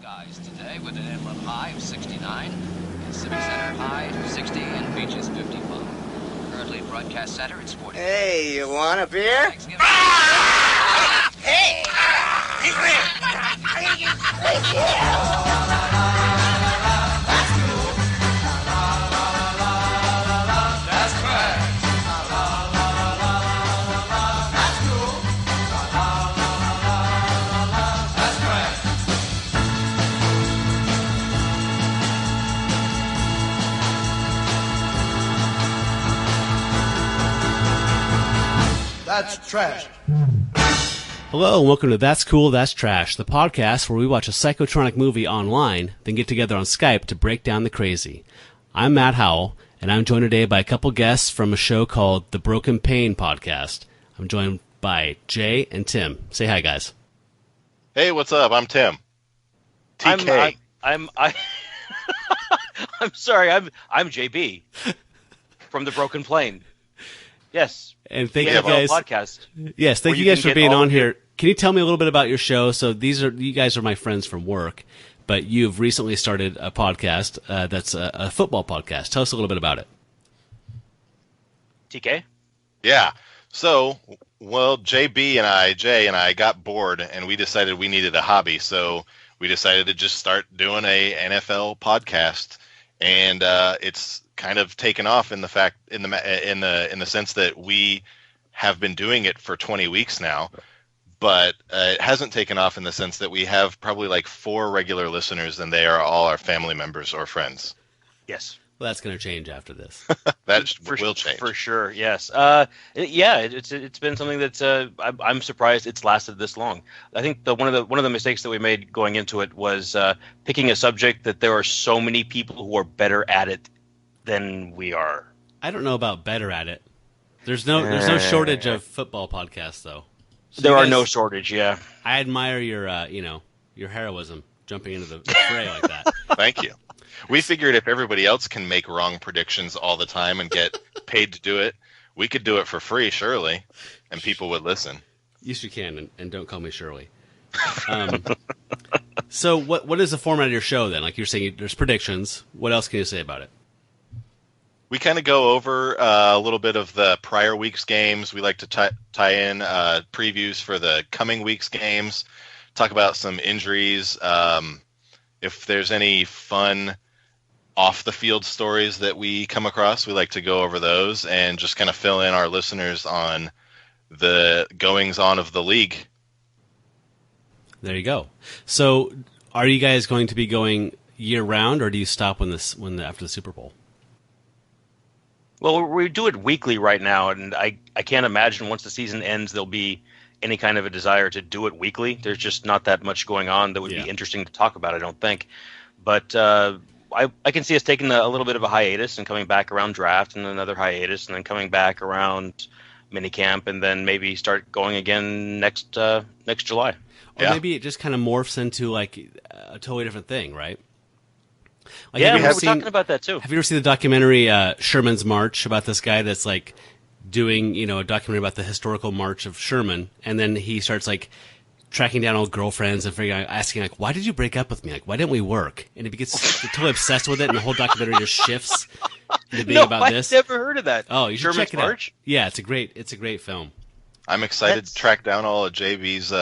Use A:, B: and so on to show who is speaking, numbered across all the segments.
A: Skies today with an inland high of 69, Pacific Center high of 60, and beaches 55. Currently broadcast center at 40.
B: Hey, you want a beer? Hey!
C: That's trash.
D: Hello, and welcome to That's Cool, That's Trash, the podcast where we watch a psychotronic movie online, then get together on Skype to break down the crazy. I'm Matt Howell, and I'm joined today by a couple guests from a show called the Broken Pain Podcast. I'm joined by Jay and Tim. Say hi, guys.
E: Hey, what's up? I'm Tim. TK.
F: I'm sorry. I'm JB from the Broken Plane. Yes.
D: And thank you guys.
F: Podcast.
D: Yes, thank you guys for being on here. Can you tell me a little bit about your show? So you guys are my friends from work, but you've recently started a podcast that's a football podcast. Tell us a little bit about it.
F: TK?
E: Yeah. So, Jay and I got bored, and we decided we needed a hobby. So we decided to just start doing a NFL podcast, and it's kind of taken off in the sense that we have been doing it for 20 weeks now, but it hasn't taken off in the sense that we have probably like 4 regular listeners, and they are all our family members or friends.
F: Yes.
D: Well, that's going to change after this.
E: That will change
F: for sure. Yes. It's been something that's I'm surprised it's lasted this long. I think one of the mistakes that we made going into it was picking a subject that there are so many people who are better at it than we are.
D: I don't know about better at it. There's no shortage of football podcasts, though. So
F: there are no shortage. Yeah.
D: I admire your heroism jumping into the fray like that.
E: Thank you. We figured if everybody else can make wrong predictions all the time and get paid to do it, we could do it for free, surely, and people would listen.
D: Yes, you can, and don't call me Shirley. So what is the format of your show then? Like you're saying, there's predictions. What else can you say about it?
E: We kind of go over a little bit of the prior week's games. We like to tie in previews for the coming week's games, talk about some injuries. If there's any fun off-the-field stories that we come across, we like to go over those and just kind of fill in our listeners on the goings-on of the league.
D: There you go. So are you guys going to be going year-round, or do you stop after the Super Bowl?
F: Well, we do it weekly right now, and I can't imagine once the season ends there'll be any kind of a desire to do it weekly. There's just not that much going on that would be interesting to talk about, I don't think. But I can see us taking a little bit of a hiatus and coming back around draft, and another hiatus, and then coming back around minicamp, and then maybe start going again next July.
D: Or maybe it just kind of morphs into like a totally different thing, right? Like,
F: yeah, we're talking about that too.
D: Have you ever seen the documentary Sherman's March, about this guy that's like doing, a documentary about the historical march of Sherman, and then he starts like tracking down old girlfriends and asking like, why did you break up with me? Like, why didn't we work? And he gets totally obsessed with it, and the whole documentary just shifts into being about this.
F: I've never heard of that.
D: Oh, you should
F: Sherman's
D: check it
F: March?
D: out. Yeah, it's a great film.
E: I'm excited to track down all of JB's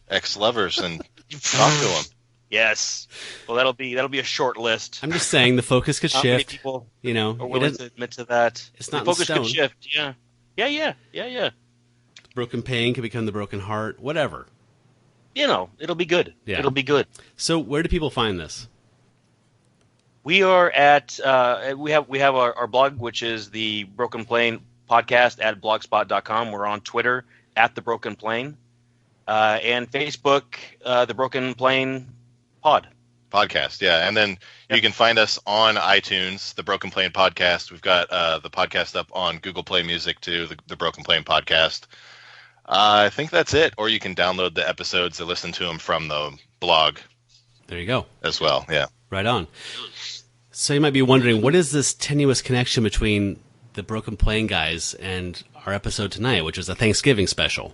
E: ex-lovers and talk to them.
F: Yes. Well, that'll be a short list.
D: I'm just saying the focus could shift.
F: Many people are willing to admit to that.
D: It's not
F: the focus
D: in stone.
F: could shift. Yeah.
D: Broken pain could become the broken heart. Whatever.
F: It'll be good.
D: Yeah.
F: It'll be good.
D: So where do people find this?
F: We are at we have our blog, which is the Broken Plane Podcast at blogspot.com. We're on Twitter at the Broken Plane, and Facebook the Broken Plane
E: Podcast, yeah. And then you can find us on iTunes, the Broken Plane Podcast. We've got the podcast up on Google Play Music too, the Broken Plane Podcast. I think that's it. Or you can download the episodes and listen to them from the blog.
D: There you go.
E: As well, yeah.
D: Right on. So you might be wondering, what is this tenuous connection between the Broken Plane guys and our episode tonight, which is a Thanksgiving special?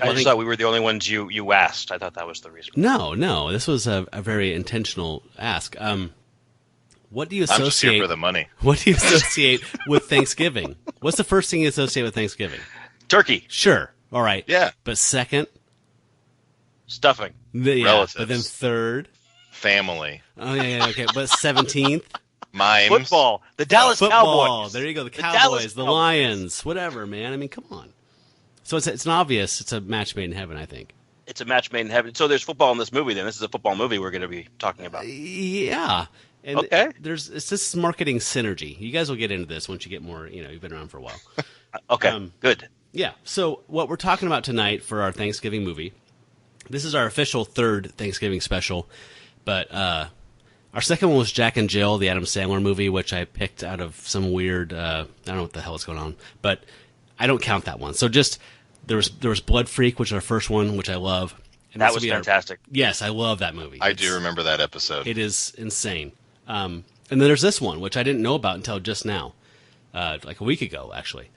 F: I just thought we were the only ones you asked. I thought that was the reason.
D: No. This was a very intentional ask. What do you associate?
E: I'm just here for the money.
D: What do you associate with Thanksgiving? What's the first thing you associate with Thanksgiving?
F: Turkey.
D: Sure. All right.
E: Yeah.
D: But second?
F: Stuffing.
E: Relatives.
D: But then third?
E: Family.
D: Oh, yeah, okay. But 17th?
E: Mimes.
F: Football. The Dallas
D: Football.
F: Cowboys.
D: There you go. The
F: Dallas
D: Cowboys, the
F: Cowboys.
D: Lions, whatever, man. I mean, come on. So it's an obvious. It's a match made in heaven, I think.
F: It's a match made in heaven. So there's football in this movie. Then this is a football movie we're going to be talking about.
D: Yeah. And
F: Okay.
D: It's this marketing synergy. You guys will get into this once you get more. You've been around for a while.
F: Okay. Good.
D: Yeah. So what we're talking about tonight for our Thanksgiving movie, this is our official third Thanksgiving special, but our second one was Jack and Jill, the Adam Sandler movie, which I picked out of some weird. I don't know what the hell is going on, but I don't count that one. So just. There was Blood Freak, which is our first one, which I love. And
F: That was fantastic.
D: Yes, I love that movie.
E: I do remember that episode.
D: It is insane. And then there's this one, which I didn't know about until just now, like a week ago, actually.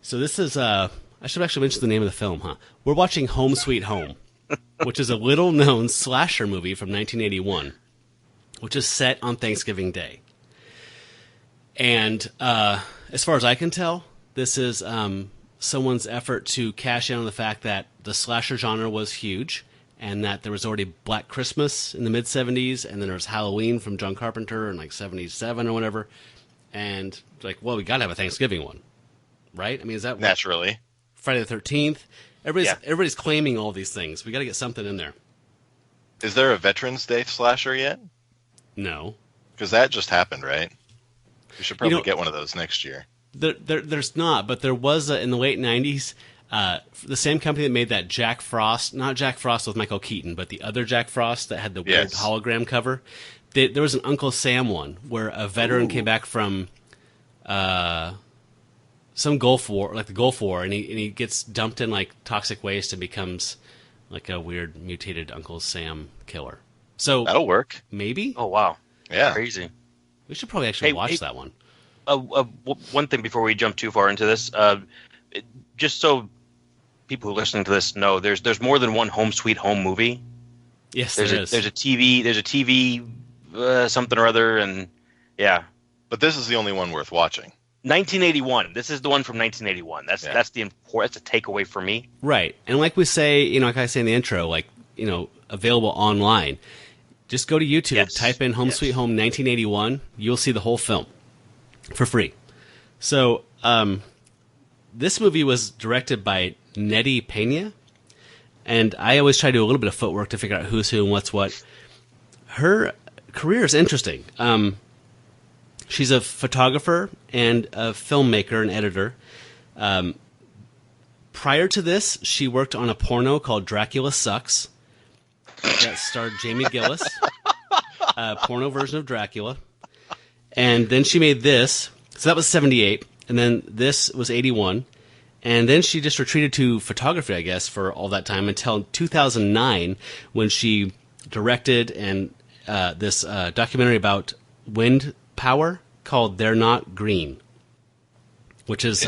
D: So this is, I should actually mention the name of the film, huh? We're watching Home Sweet Home, which is a little-known slasher movie from 1981, which is set on Thanksgiving Day. And as far as I can tell, this is someone's effort to cash in on the fact that the slasher genre was huge and that there was already Black Christmas in the mid-'70s, and then there was Halloween from John Carpenter in like 77 or whatever. And like, well, we got to have a Thanksgiving one, right? I mean, is that
E: Naturally.
D: Friday the 13th? Everybody's claiming all these things. We got to get something in there.
E: Is there a Veterans Day slasher yet?
D: No.
E: Because that just happened, right? We should probably get one of those next year.
D: There's not, but there was in the late 90s, the same company that made that Jack Frost, not Jack Frost with Michael Keaton, but the other Jack Frost that had the weird hologram cover. There was an Uncle Sam one where a veteran came back from some Gulf War, like the Gulf War, and he gets dumped in like toxic waste and becomes like a weird mutated Uncle Sam killer. So
E: that'll work.
D: Maybe.
F: Oh wow.
E: Yeah.
F: Crazy.
D: We should probably actually watch that one.
F: One thing before we jump too far into this, just so people who are listening to this know, there's more than one Home Sweet Home movie.
D: Yes,
F: there's a TV something or other, and yeah.
E: But this is the only one worth watching.
F: 1981. This is the one from 1981. That's a takeaway for me.
D: Right, and like we say, like I say in the intro, like available online. Just go to YouTube, type in Home Sweet Home 1981. You'll see the whole film. For free. So, this movie was directed by Nettie Peña, and I always try to do a little bit of footwork to figure out who's who and what's what. Her career is interesting. She's a photographer and a filmmaker and editor. Prior to this, she worked on a porno called Dracula Sucks that starred Jamie Gillis, a porno version of Dracula. And then she made this, so that was 78, and then this was 81, and then she just retreated to photography, I guess, for all that time until 2009, when she directed this documentary about wind power called They're Not Green, which is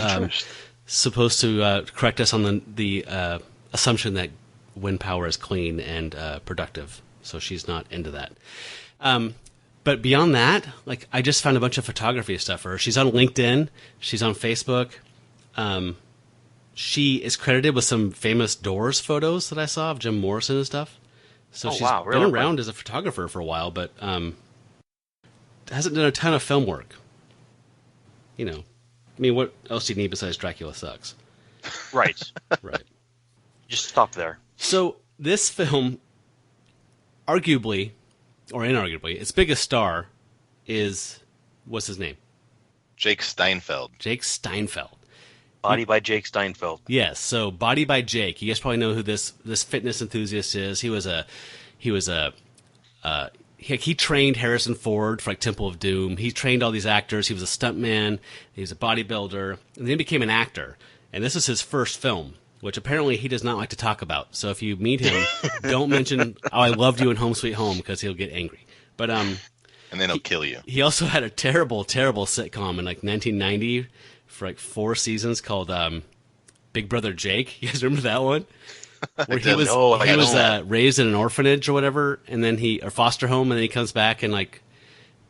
D: supposed to correct us on the assumption that wind power is clean and productive, so she's not into that. But beyond that, like I just found a bunch of photography stuff for her. She's on LinkedIn. She's on Facebook. She is credited with some famous Doors photos that I saw of Jim Morrison and stuff. So she's been around as a photographer for a while, but hasn't done a ton of film work. I mean, what else do you need besides Dracula Sucks?
F: Right.
D: Right.
F: Just stop there.
D: So this film, arguably, or inarguably, its biggest star is, what's his name?
E: Jake Steinfeld.
D: Jake Steinfeld.
F: Body by Jake Steinfeld. Yes,
D: so Body by Jake. You guys probably know who this fitness enthusiast is. He trained Harrison Ford for like Temple of Doom. He trained all these actors. He was a stuntman. He was a bodybuilder, and then he became an actor. And this is his first film, which apparently he does not like to talk about. So if you meet him, don't mention, "Oh, I loved you in Home Sweet Home," because he'll get angry. But
E: and then he'll kill you.
D: He also had a terrible, terrible sitcom in like 1990 for like 4 seasons called Big Brother Jake. You guys remember that one? Where he was raised in an orphanage or whatever, and then or foster home, and then he comes back and like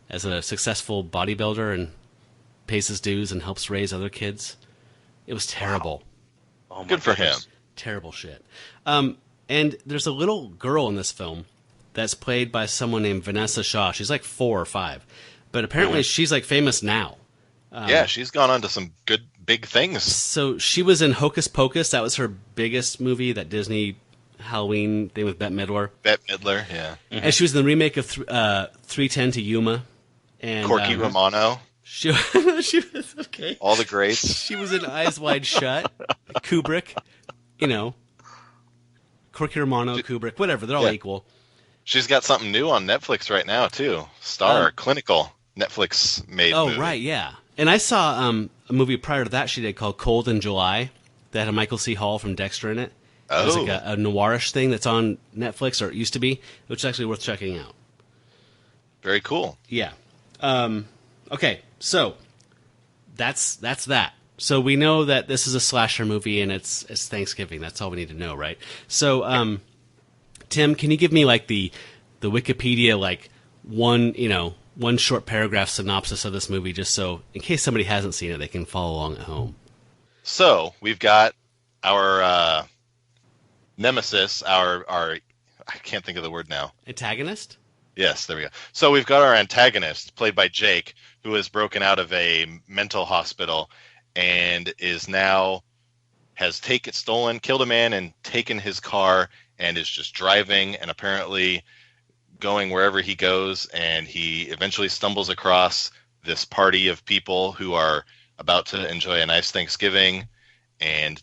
D: as a successful bodybuilder and pays his dues and helps raise other kids. It was terrible.
F: Wow. Oh,
E: Good for him.
D: Terrible shit. And there's a little girl in this film that's played by someone named Vanessa Shaw. She's like 4 or 5, but apparently she's like famous now.
E: Yeah, she's gone on to some good big things.
D: So she was in Hocus Pocus. That was her biggest movie, that Disney Halloween thing with Bette Midler.
E: Bette Midler, yeah.
D: Mm-hmm. And she was in the remake of 310 to Yuma. And
E: Corky Romano.
D: She was okay.
E: All the greats.
D: She was in Eyes Wide Shut. Kubrick, Corky Romano, Kubrick, whatever. They're all equal.
E: She's got something new on Netflix right now too. Star Clinical, Netflix made.
D: Oh
E: movie.
D: Right, yeah. And I saw a movie prior to that she did called Cold in July that had a Michael C. Hall from Dexter in it.
E: Oh.
D: It was like a noirish thing that's on Netflix, or it used to be, which is actually worth checking out.
E: Very cool.
D: Yeah. Okay, so that's that. So we know that this is a slasher movie and it's Thanksgiving. That's all we need to know, right? So, Tim, can you give me like the Wikipedia like one short paragraph synopsis of this movie, just so in case somebody hasn't seen it, they can follow along at home.
E: So we've got our nemesis, our I can't think of the word now.
D: Antagonist?
E: Yes, there we go. So we've got our antagonist, played by Jake, who has broken out of a mental hospital and has killed a man and taken his car and is just driving and apparently going wherever he goes, and he eventually stumbles across this party of people who are about to enjoy a nice Thanksgiving, and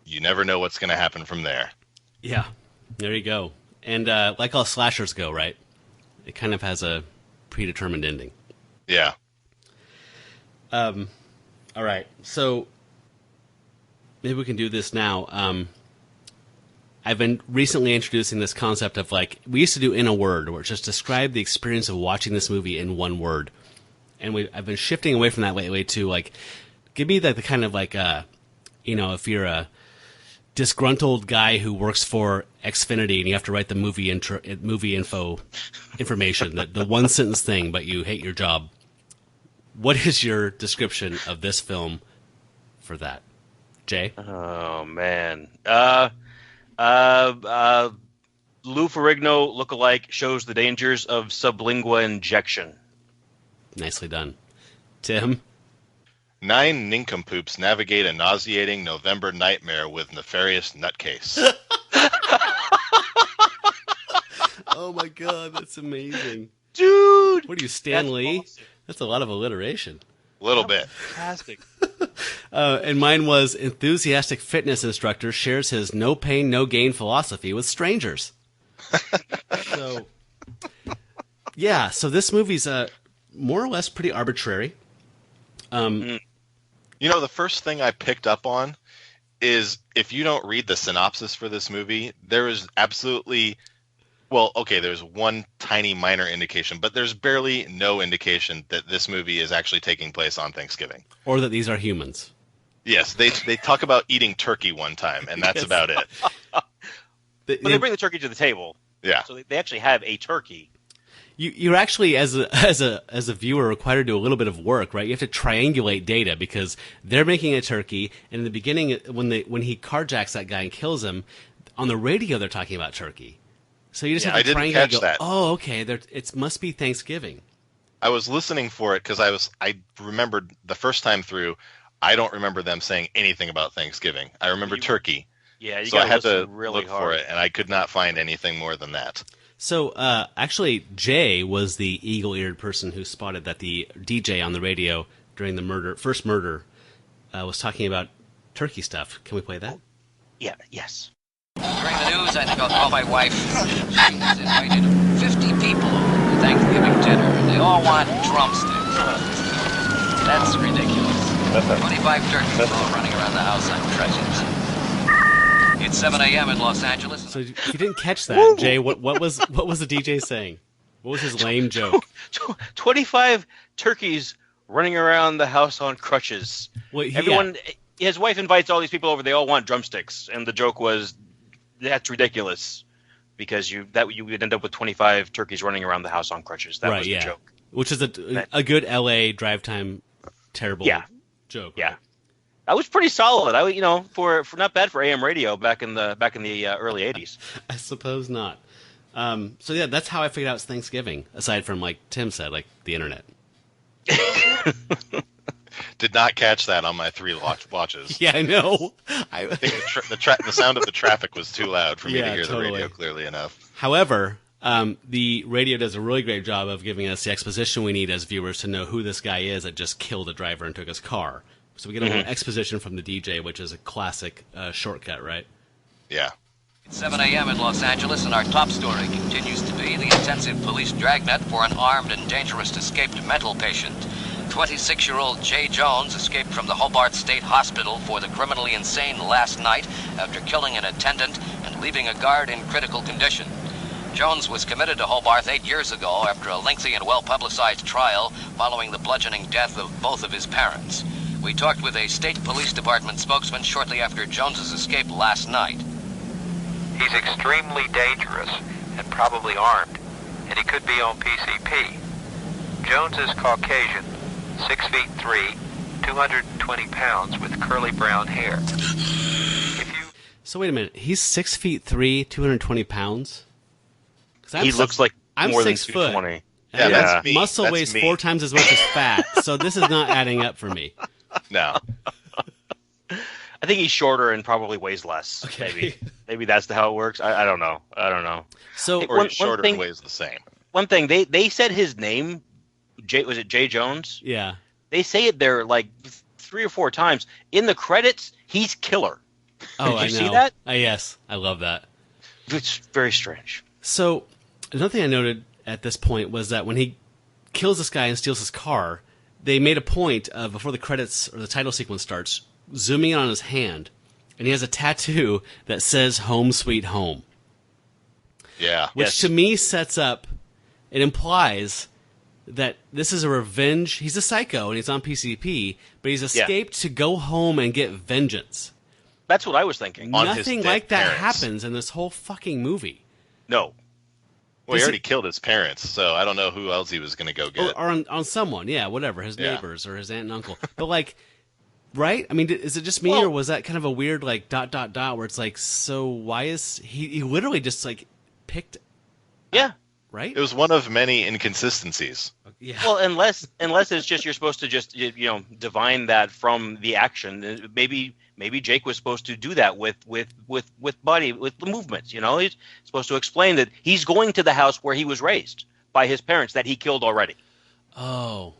E: you never know what's going to happen from there.
D: Yeah, there you go. And like all slashers go, right? It kind of has a predetermined ending.
E: Yeah.
D: All right, so maybe we can do this now. I've been recently introducing this concept of like, we used to do in a word, where it's just describe the experience of watching this movie in one word. And I've been shifting away from that lately to like, give me the kind of like, if you're a disgruntled guy who works for Xfinity and you have to write the movie info information, the one sentence thing, but you hate your job. What is your description of this film for that, Jay?
F: Oh man. Lou Ferrigno lookalike shows the dangers of sublingual injection.
D: Nicely done. Tim?
E: 9 nincompoops navigate a nauseating November nightmare with nefarious nutcase.
D: Oh my god, that's amazing.
F: Dude!
D: What are you, Stan Lee?
F: Awesome.
D: That's a lot of alliteration.
E: A little bit.
F: Fantastic.
D: And mine was enthusiastic fitness instructor shares his no pain, no gain philosophy with strangers. So this movie's more or less pretty arbitrary.
E: The first thing I picked up on is if you don't read the synopsis for this movie, there is absolutely... Well, okay, there's one tiny minor indication, but there's barely no indication that this movie is actually taking place on Thanksgiving.
D: Or that these are humans.
E: Yes, they talk about eating turkey one time, and that's about it.
F: But they bring the turkey to the table.
E: Yeah.
F: So they actually have a turkey.
D: You're actually, as a viewer, required to do a little bit of work, right? You have to triangulate data because they're making a turkey, and in the beginning, when he carjacks that guy and kills him, on the radio they're talking about turkey. So you just have to triangulate and go,
E: that.
D: oh, okay, it must be Thanksgiving.
E: I was listening for it because I remembered the first time through, I don't remember them saying anything about Thanksgiving. I remember turkey.
F: Yeah,
E: so I had to
F: really
E: look for it, and I could not find anything more than that.
D: So, actually, Jay was the eagle-eared person who spotted that the DJ on the radio during the first murder, was talking about turkey stuff. Can we play that?
F: Yeah, yes.
A: During the news, I think I'll call my wife. She's invited 50 people over to Thanksgiving dinner, and they all want drumsticks. That's ridiculous. 25 turkeys all running around the house on treasures. It's 7 a.m. in Los Angeles.
D: So you didn't catch that, Jay. What was the DJ saying? What was his lame joke?
F: 25 turkeys running around the house on crutches.
D: Well,
F: Everyone his wife invites all these people over. They all want drumsticks, and the joke was, "That's ridiculous," because you would end up with 25 turkeys running around the house on crutches. That was the joke.
D: Which is a good LA drive time terrible joke.
F: Yeah.
D: Right?
F: That was pretty solid. For not bad for AM radio back in the early 80s.
D: I suppose not. So yeah, that's how I figured out it's Thanksgiving. Aside from, like Tim said, like the internet.
E: Did not catch that on my 3 watches.
D: Yeah, I know.
E: I think the sound of the traffic was too loud for me to hear the radio clearly enough.
D: However, the radio does a really great job of giving us the exposition we need as viewers to know who this guy is that just killed a driver and took his car. So we get a little exposition from the DJ, which is a classic shortcut, right?
E: Yeah.
A: It's 7 a.m. in Los Angeles, and our top story continues to be the intensive police dragnet for an armed and dangerous escaped mental patient. 26-year-old Jay Jones escaped from the Hobart State Hospital for the criminally insane last night after killing an attendant and leaving a guard in critical condition. Jones was committed to Hobart 8 years ago after a lengthy and well-publicized trial following the bludgeoning death of both of his parents. We talked with a state police department spokesman shortly after Jones's escape last night.
G: He's extremely dangerous and probably armed, and he could be on PCP. Jones is Caucasian, 6'3", 220 pounds with curly brown hair.
D: So wait a minute, he's 6'3", 220 pounds?
F: He looks like
D: I'm
F: more
D: 6
F: than
D: foot.
F: 220.
E: Yeah, that's me.
D: Muscle
E: That's
D: weighs
E: me.
D: 4 times as much as fat, so this is not adding up for me.
E: No.
F: I think he's shorter and probably weighs less.
D: Okay.
F: Maybe that's how it works. I don't know.
D: So
E: Or he's shorter and weighs the same.
F: One thing, they said his name, was it Jay Jones?
D: yeah.
F: They say it there like 3 or 4 times. In the credits, he's killer.
D: Oh,
F: Did you
D: I know.
F: see that?
D: Yes, I love that.
F: It's very strange.
D: So another thing I noted at this point was that when he kills this guy and steals his car, they made a point of, before the credits or the title sequence starts, zooming in on his hand, and he has a tattoo that says "Home Sweet Home,"
E: Yeah.
D: which to me sets up, it implies that this is a revenge. He's a psycho and he's on PCP, but he's escaped to go home and get vengeance.
F: That's what I was thinking.
E: On his
D: Nothing
E: dead
D: like that
E: parents.
D: happens in this whole fucking movie.
F: No.
E: Well, he already killed his parents, so I don't know who else he was going to go get.
D: Or on someone, yeah, whatever, his neighbors or his aunt and uncle. But like, right? I mean, is it just me, or was that kind of a weird like ... where it's like, so why is he literally just like picked?
F: Yeah.
D: Right.
E: It was one of many inconsistencies.
D: Yeah.
F: Well, unless it's just you're supposed to just divine that from the action. Maybe Jake was supposed to do that with the movements. He's supposed to explain that he's going to the house where he was raised by his parents that he killed already.
D: Oh,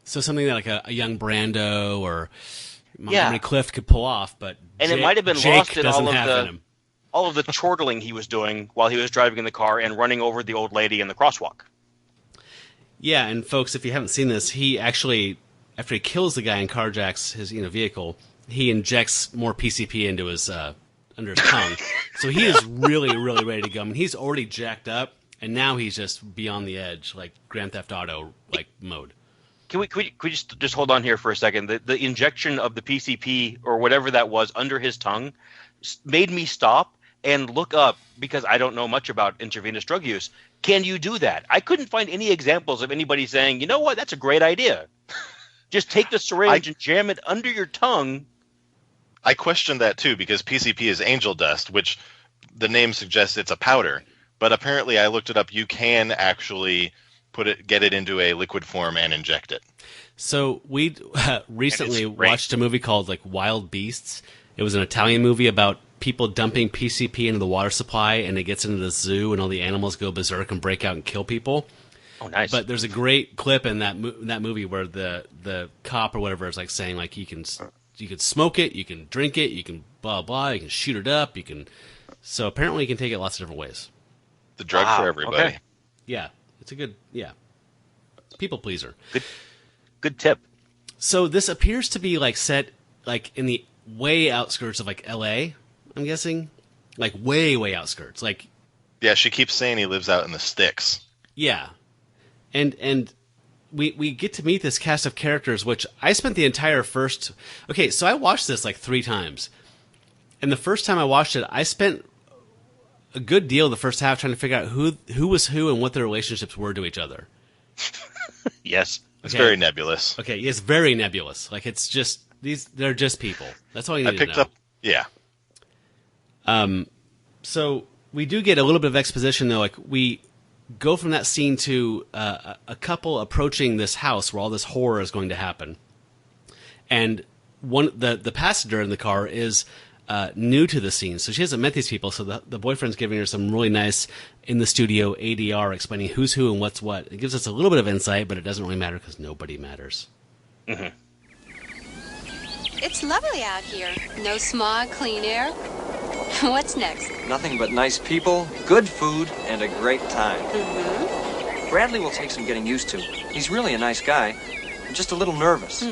D: so something that like a young Brando or Montgomery Clift could pull off, but
F: it might have been
D: Jake
F: lost in
D: doesn't have in him.
F: all of the chortling he was doing while he was driving in the car and running over the old lady in the crosswalk.
D: Yeah, and folks, if you haven't seen this, he actually, after he kills the guy and carjacks his vehicle, he injects more PCP into his under his tongue. So he is really, really ready to go. I mean, he's already jacked up, and now he's just beyond the edge, like Grand Theft Auto like mode.
F: Can we just hold on here for a second? The injection of the PCP or whatever that was under his tongue made me stop and look up, because I don't know much about intravenous drug use. Can you do that? I couldn't find any examples of anybody saying, you know what, that's a great idea. Just take the syringe and jam it under your tongue.
E: I questioned that too, because PCP is angel dust, which the name suggests it's a powder. But apparently I looked it up. You can actually get it into a liquid form and inject it.
D: So we recently watched a movie called like Wild Beasts. It was an Italian movie about people dumping PCP into the water supply, and it gets into the zoo, and all the animals go berserk and break out and kill people.
F: Oh, nice!
D: But there's a great clip in that movie where the cop or whatever is like saying like you can smoke it, you can drink it, you can blah blah, you can shoot it up, you can. So apparently you can take it lots of different ways.
E: The drug for everybody.
F: Okay.
D: Yeah, it's a good people pleaser.
F: Good tip.
D: So this appears to be like set like in the way outskirts of like L.A. I'm guessing, like way outskirts. Like,
E: yeah, she keeps saying he lives out in the sticks.
D: Yeah, and we get to meet this cast of characters, which I spent the entire first... Okay, so I watched this like 3 times. And the first time I watched it, I spent a good deal of the first half trying to figure out who was who and what their relationships were to each other.
F: Yes.
E: It's very nebulous.
D: Okay, it's very nebulous. Like, it's just... They're just people. That's all you need to know.
E: Yeah.
D: So we do get a little bit of exposition, though. Like, we go from that scene to a couple approaching this house where all this horror is going to happen. And the passenger in the car is new to the scene, so she hasn't met these people. So the boyfriend's giving her some really nice in-the-studio ADR explaining who's who and what's what. It gives us a little bit of insight, but it doesn't really matter because nobody matters.
F: Mm-hmm.
H: It's lovely out here. No smog, clean air. What's next?
I: Nothing but nice people, good food, and a great time.
H: Mm-hmm.
I: Bradley will take some getting used to. He's really a nice guy. I'm just a little nervous.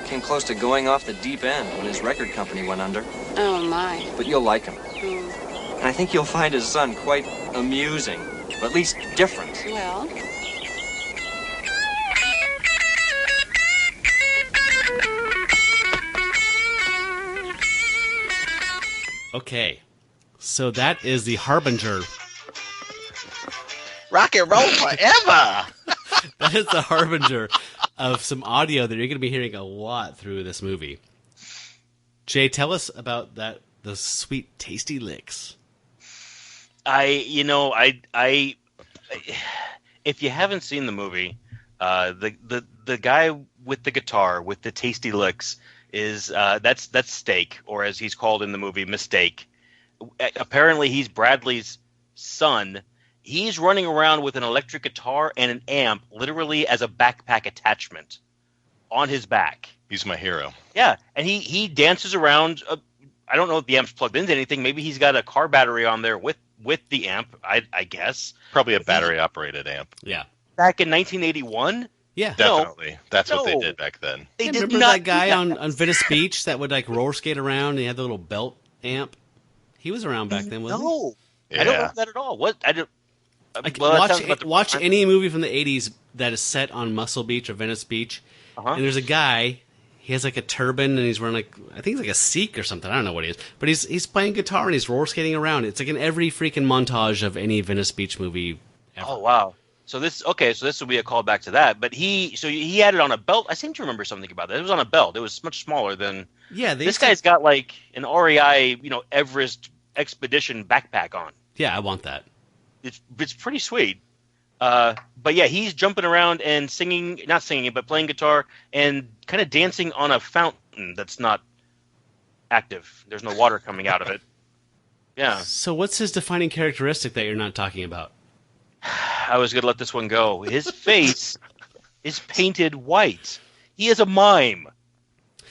I: Came close to going off the deep end when his record company went under.
H: Oh, my.
I: But you'll like him. And I think you'll find his son quite amusing, or at least different.
H: Well...
D: Okay, so that is the harbinger.
E: Rock and roll forever!
D: That is the harbinger of some audio that you're going to be hearing a lot through this movie. Jay, tell us about those sweet, tasty licks.
F: If you haven't seen the movie, the guy with the guitar with the tasty licks is that's Steak, or as he's called in the movie, Mistake. Apparently, he's Bradley's son. He's running around with an electric guitar and an amp, literally as a backpack attachment, on his back.
E: He's my hero.
F: Yeah, and he dances around. I don't know if the amp's plugged into anything. Maybe he's got a car battery on there with the amp, I guess.
E: Probably a battery-operated amp.
D: Yeah.
F: Back in 1981?
D: Yeah.
E: Definitely.
F: No.
E: That's what they did back then.
F: They did
D: remember
F: not
D: that guy on Venice Beach that would like roller skate around and he had the little belt amp? He was around back then, wasn't he?
F: No.
E: Yeah.
F: I don't remember that at all. What? I don't...
D: Like,
F: well, that sounds about the-
D: watch any movie from the 80s that is set on Muscle Beach or Venice Beach, and there's a guy, he has like a turban, and he's wearing like, I think he's like a Sikh or something, I don't know what he is, but he's playing guitar and he's roller skating around. It's like in every freaking montage of any Venice Beach movie ever.
F: Oh, wow. So this would be a callback to that, but he had it on a belt. I seem to remember something about that. It was on a belt. It was much smaller than... Yeah, this guy's got like an REI, Everest expedition backpack on.
D: Yeah, I want that.
F: It's pretty sweet. But yeah, he's jumping around and singing, not singing, but playing guitar and kind of dancing on a fountain that's not active. There's no water coming out of it. Yeah.
D: So what's his defining characteristic that you're not talking about?
F: I was going to let this one go. His face is painted white. He is a mime.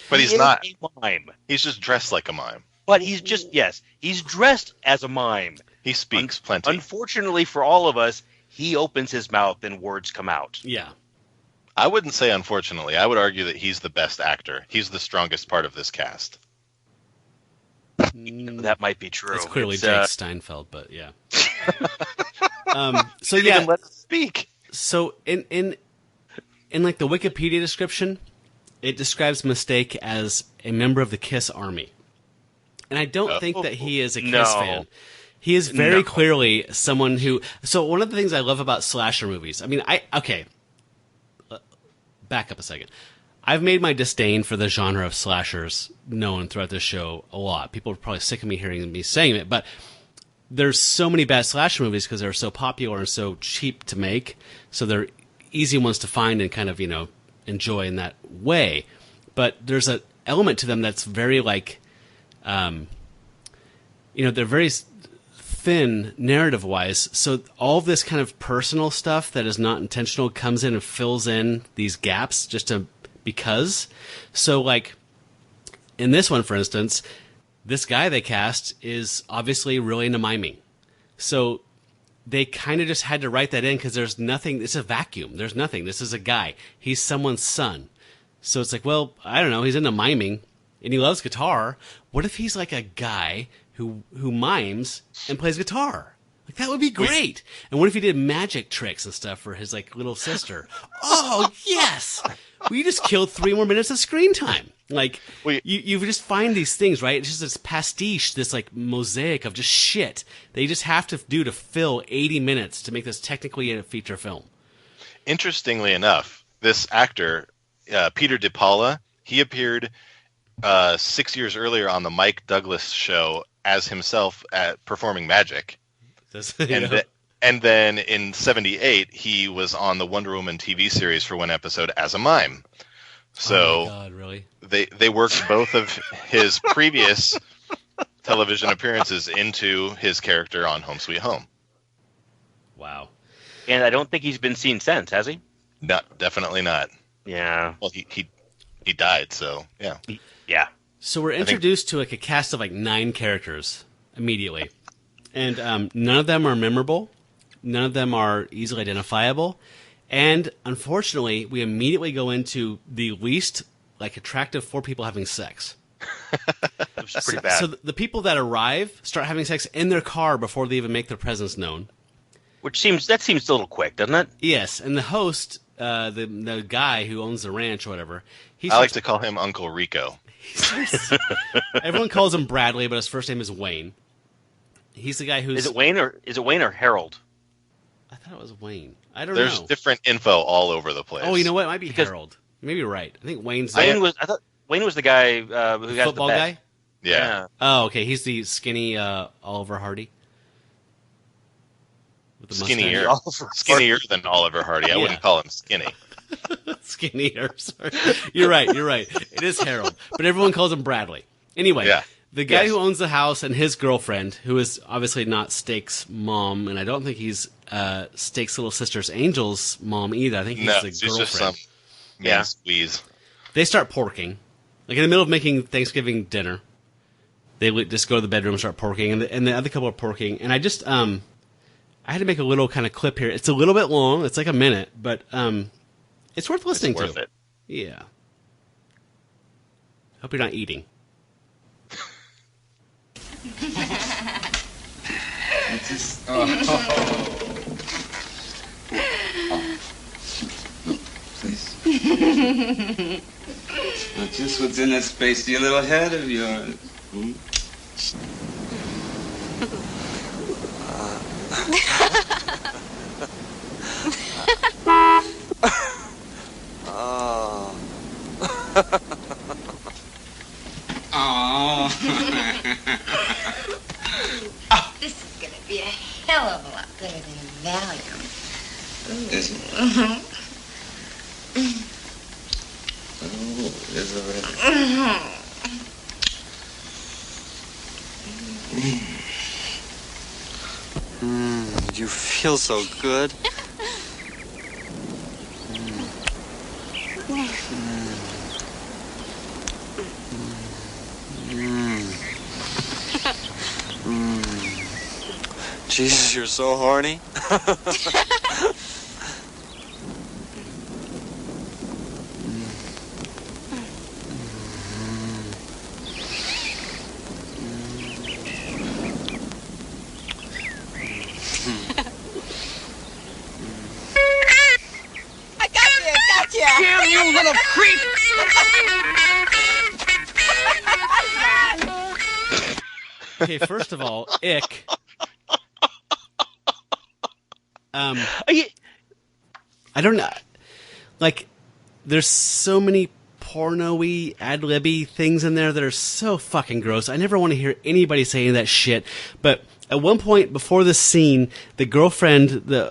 E: But he's not.
F: A mime.
E: He's just dressed like a mime.
F: But he's dressed as a mime.
E: He speaks plenty.
F: Unfortunately for all of us, he opens his mouth and words come out.
D: Yeah.
E: I wouldn't say unfortunately. I would argue that he's the best actor. He's the strongest part of this cast.
F: That might be true.
D: It's clearly Jake Steinfeld, but yeah. So
E: Didn't even let us speak.
D: So in like the Wikipedia description, it describes Mistake as a member of the Kiss Army. And I don't think that he is a Kiss fan. He is very clearly someone who... So one of the things I love about slasher movies... I mean, okay. Back up a second. I've made my disdain for the genre of slashers known throughout this show a lot. People are probably sick of me hearing me saying it, but there's so many bad slasher movies because they're so popular and so cheap to make. So they're easy ones to find and kind of, enjoy in that way. But there's an element to them that's very like... they're very thin narrative-wise, so all this kind of personal stuff that is not intentional comes in and fills in these gaps just because. So, like, in this one, for instance, this guy they cast is obviously really into miming. So they kind of just had to write that in because there's nothing, it's a vacuum. There's nothing. This is a guy. He's someone's son. So it's like, well, I don't know, he's into miming. And he loves guitar. What if he's like a guy who mimes and plays guitar? Like That would be great. And what if he did magic tricks and stuff for his like little sister? Oh yes, we just killed 3 more minutes of screen time. Like you just find these things, right? It's just this pastiche, this like mosaic of just shit that you just have to do to fill 80 minutes to make this technically a feature film.
E: Interestingly enough, this actor, Peter DePaula, he appeared 6 years earlier on the Mike Douglas show as himself performing magic. And then in 78, he was on the Wonder Woman TV series for one episode as a mime. So
D: oh my God, really?
E: They worked both of his previous television appearances into his character on Home Sweet Home.
D: Wow.
F: And I don't think he's been seen since, has he?
E: No, definitely not.
F: Yeah.
E: Well, he died, so yeah.
F: Yeah.
D: So we're introduced to like a cast of like 9 characters immediately. And none of them are memorable. None of them are easily identifiable. And unfortunately, we immediately go into the least like attractive 4 people having sex.
F: It was pretty bad.
D: So the people that arrive start having sex in their car before they even make their presence known.
F: Which seems a little quick, doesn't it?
D: Yes, and the host, the guy who owns the ranch or whatever,
E: I like to call him Uncle Rico.
D: Everyone calls him Bradley, but his first name is Wayne. He's the guy who's...
F: Is it Wayne or Harold?
D: I thought it was Wayne. I don't know.
E: There's different info all over the place.
D: Oh, you know what? It might be Harold. You may be right. I think Wayne's...
F: I thought Wayne was the guy who has the
D: football guy?
E: Yeah.
D: Oh, okay. He's the skinny Oliver Hardy. With the
E: Skinnier.
D: mustache.
E: Skinnier than Oliver Hardy. I wouldn't call him skinny.
D: Skinnier. Sorry. You're right. It is Harold. But everyone calls him Bradley. Anyway, the guy who owns the house and his girlfriend, who is obviously not Steak's mom, and I don't think he's Steak's little sister's Angel's mom either. I think he's the girlfriend.
E: Just some man squeeze.
D: They start porking. Like in the middle of making Thanksgiving dinner, they just go to the bedroom and start porking, and the other couple are porking. And I just, I had to make a little kind of clip here. It's a little bit long. It's like a minute, but it's worth listening to.
E: It's worth it.
D: Yeah. Hope you're not eating.
B: It's just, please. Now just what's in that spacey little head of yours.
J: This is going to be a hell of a lot better than a Valium.
B: Is it? Oh, is it really? You feel so good. Jesus, you're so horny.
J: I got you!
B: Damn you little creep!
D: Okay, first of all, ick. I don't know. Like, there's so many porno-y, ad-libby things in there that are so fucking gross. I never want to hear anybody say any of that shit. But at one point before this scene, the girlfriend